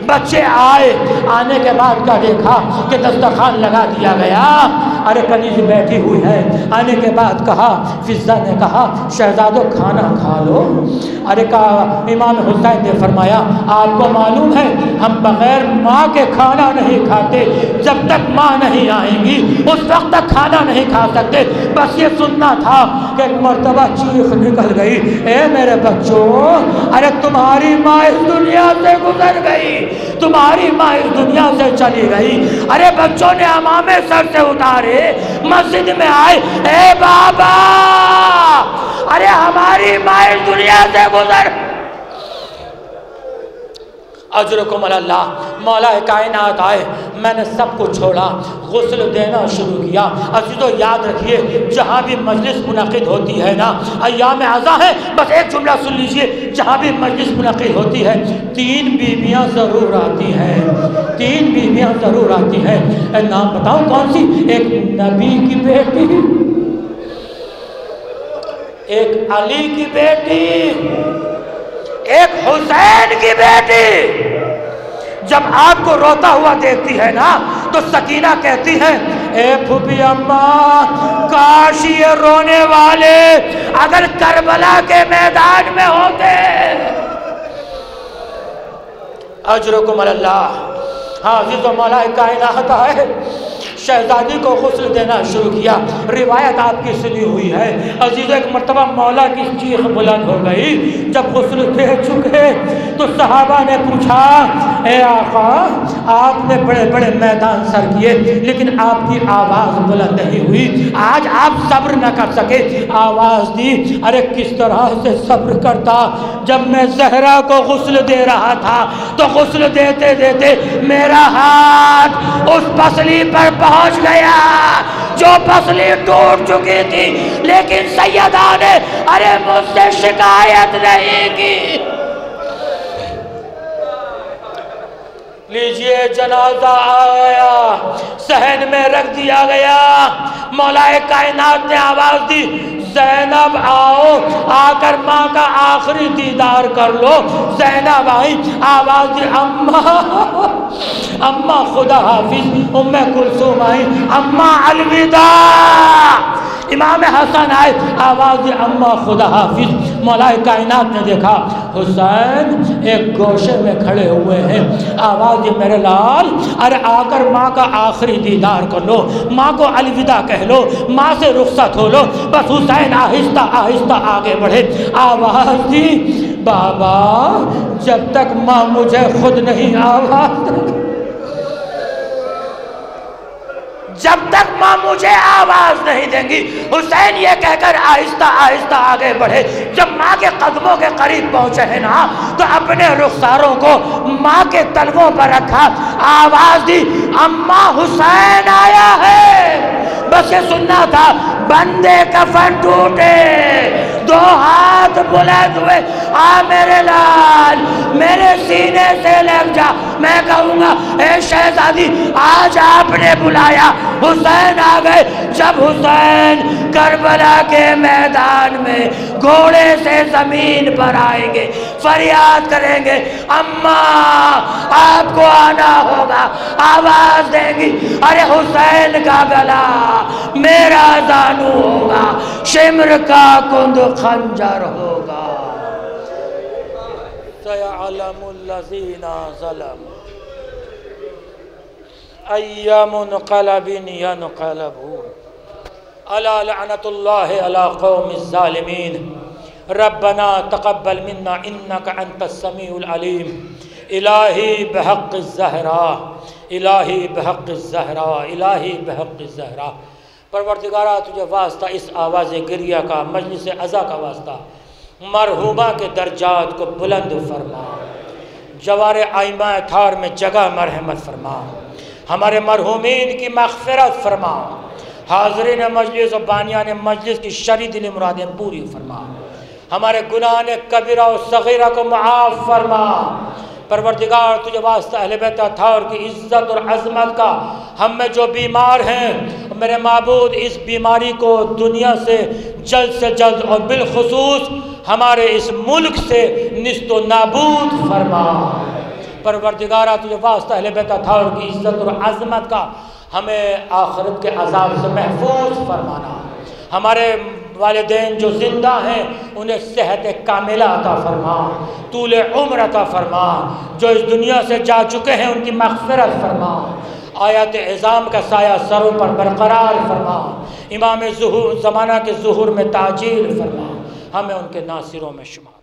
Speaker 2: بچے آئے، آنے کے بعد کیا دیکھا کہ دسترخوان لگا دیا گیا، ارے کنیز بیٹھی ہوئی ہے۔ آنے کے بعد کہا، فضہ نے کہا شہزادو کھانا کھا لو۔ ارے کہا امام حسین نے فرمایا آپ کو معلوم ہے ہم بغیر ماں کے کھانا نہیں کھاتے، جب تک ماں نہیں آئیں گی اس وقت تک کھانا نہیں کھا سکتے۔ بس یہ سننا تھا کہ ایک مرتبہ چیخ نکل گئی، اے میرے بچوں، ارے تمہاری ماں اس دنیا سے گزر گئی، تمہاری ماں اس دنیا سے چلی گئی۔ ارے بچوں نے امامے سر سے اتارے، مسجد میں آئے، اے بابا، ارے ہماری ماں اس دنیا سے گزر۔ اجرکم اللہ، مولا کائنات آئے، میں نے سب کو چھوڑا، غسل دینا شروع کیا۔ عزیزو یاد رکھیے جہاں بھی مجلس منعقد ہوتی ہے نا، ایام عزا ہے، بس ایک جملہ سن لیجئے، جہاں بھی مجلس منعقد ہوتی ہے 3 بیویاں ضرور آتی ہیں، 3 بیویاں ضرور آتی ہیں۔ نام بتاؤں کون سی؟ ایک نبی کی بیٹی، ایک علی کی بیٹی، ایک حسین کی بیٹی۔ جب آپ کو روتا ہوا دیکھتی ہے نا تو سکینہ کہتی ہے، اے پھوپھی اماں، کاش یہ رونے والے اگر کربلا کے میدان میں ہوتے۔ اجرکم اللہ۔ ہاں عزیز و مولا کائنات آئے، شہزادی کو غسل دینا شروع کیا۔ روایت آپ کی سنی ہوئی ہے عزیزو، ایک مرتبہ مولا کی چیخ بلند ہو گئی۔ جب غسل دے چکے تو صحابہ نے پوچھا، اے آقا آپ نے بڑے بڑے میدان سر کیے لیکن آپ کی آواز بلند نہیں ہوئی، آج آپ صبر نہ کر سکے، آواز دی۔ ارے کس طرح سے صبر کرتا؟ جب میں زہرا کو غسل دے رہا تھا تو غسل دیتے دیتے میرا ہاتھ اس پسلی پر پہنچ گیا جو پسلی ٹوٹ چکی تھی، لیکن سیدہ نے ارے مجھ سے شکایت نہیں کی۔ لیجئے جنازہ آیا، صحن میں رکھ دیا گیا، مولا کائنات نے آواز دی، زینب آؤ، آ کر ماں کا آخری دیدار کر لو۔ زینب آئی، آواز دی، اماں خدا حافظ۔ ام کلثوم آئی، اماں الوداع۔ امام حسن آئے، آواز دی، اماں خدا حافظ۔ مولا کائنات نے دیکھا حسین ایک گوشے میں کھڑے ہوئے ہیں، آواز دی، میرے لال، ارے آ کر ماں کا آخری دیدار کر لو، ماں کو الوداع کہہ لو، ماں سے رخصت ہو لو۔ بس حسین آہستہ آہستہ آگے بڑھے، آواز دی، بابا جب تک ماں مجھے خود نہیں آواز، جب تک ماں مجھے آواز نہیں دیں گی۔ حسین یہ کہہ کر آہستہ آہستہ آگے بڑھے، جب ماں کے قدموں کے قریب پہنچے ہیں نا تو اپنے رخساروں کو ماں کے تلووں پر رکھا، آواز دی، اماں حسین آیا ہے۔ بس یہ سننا تھا، بندے کفن ٹوٹے، 2 ہاتھ بلند ہوئے، آ میرے لال میرے سینے سے لگ جا، میں کہوں گا اے شہزادی آج آپ نے بلایا، حسین آ گئے۔ جب حسین کربلا کے میدان میں گھوڑے سے زمین پر آئیں گے، فریاد کریں گے، اماں آپ کو آنا ہوگا، آواز دیں گی، ارے حسین کا گلا میرا زانو ہوگا، شمر کا کند خنجر ہوگا۔ سَيَعْلَمُ الَّذِينَ ظَلَمُوا أَيَّ مُنْقَلَبٍ يَنْقَلَبُونَ أَلَا لَعْنَةُ اللَّهِ عَلَى قَوْمِ الظَّالِمِينَ رَبَّنَا تَقَبَّلْ مِنَّا إِنَّكَ أَنْتَ السَّمِيعُ الْعَلِيمُ إِلَٰهِ بِحَقِّ الزَّهْرَاءِ، إِلَٰهِ بِحَقِّ الزَّهْرَاءِ، إِلَٰهِ بِحَقِّ الزَّهْرَاءِ۔ پروردگارا تجھے واسطہ اس آواز گریہ کا، مجلس عزا کا واسطہ، مرحومہ کے درجات کو بلند فرما، جوار آئمہ تھار میں جگہ مرحمت فرما، ہمارے مرحومین کی مغفرت فرما، حاضرین مجلس و بانیان مجلس کی شرعی دلی مرادیں پوری فرما، ہمارے گناہ کبیرہ و صغیرہ کو معاف فرما۔ پروردگار تجھے واسطہ اہل بیت اطہار کی عزت اور عظمت کا، ہم میں جو بیمار ہیں میرے معبود اس بیماری کو دنیا سے جلد اور بالخصوص ہمارے اس ملک سے نیست و نابود فرما۔ پروردگارہ تجھے واسطہ اہل بیت اطہار کی عزت اور عظمت کا، ہمیں آخرت کے عذاب سے محفوظ فرمانا، ہمارے والدین جو زندہ ہیں انہیں صحت کاملہ عطا فرما، طول عمر عطا فرما، جو اس دنیا سے جا چکے ہیں ان کی مغفرت فرما، آیات عظام کا سایہ سروں پر برقرار فرما، امام ظہور زمانہ کے ظہور میں تاجیل فرما، ہمیں ان کے ناصروں میں شمار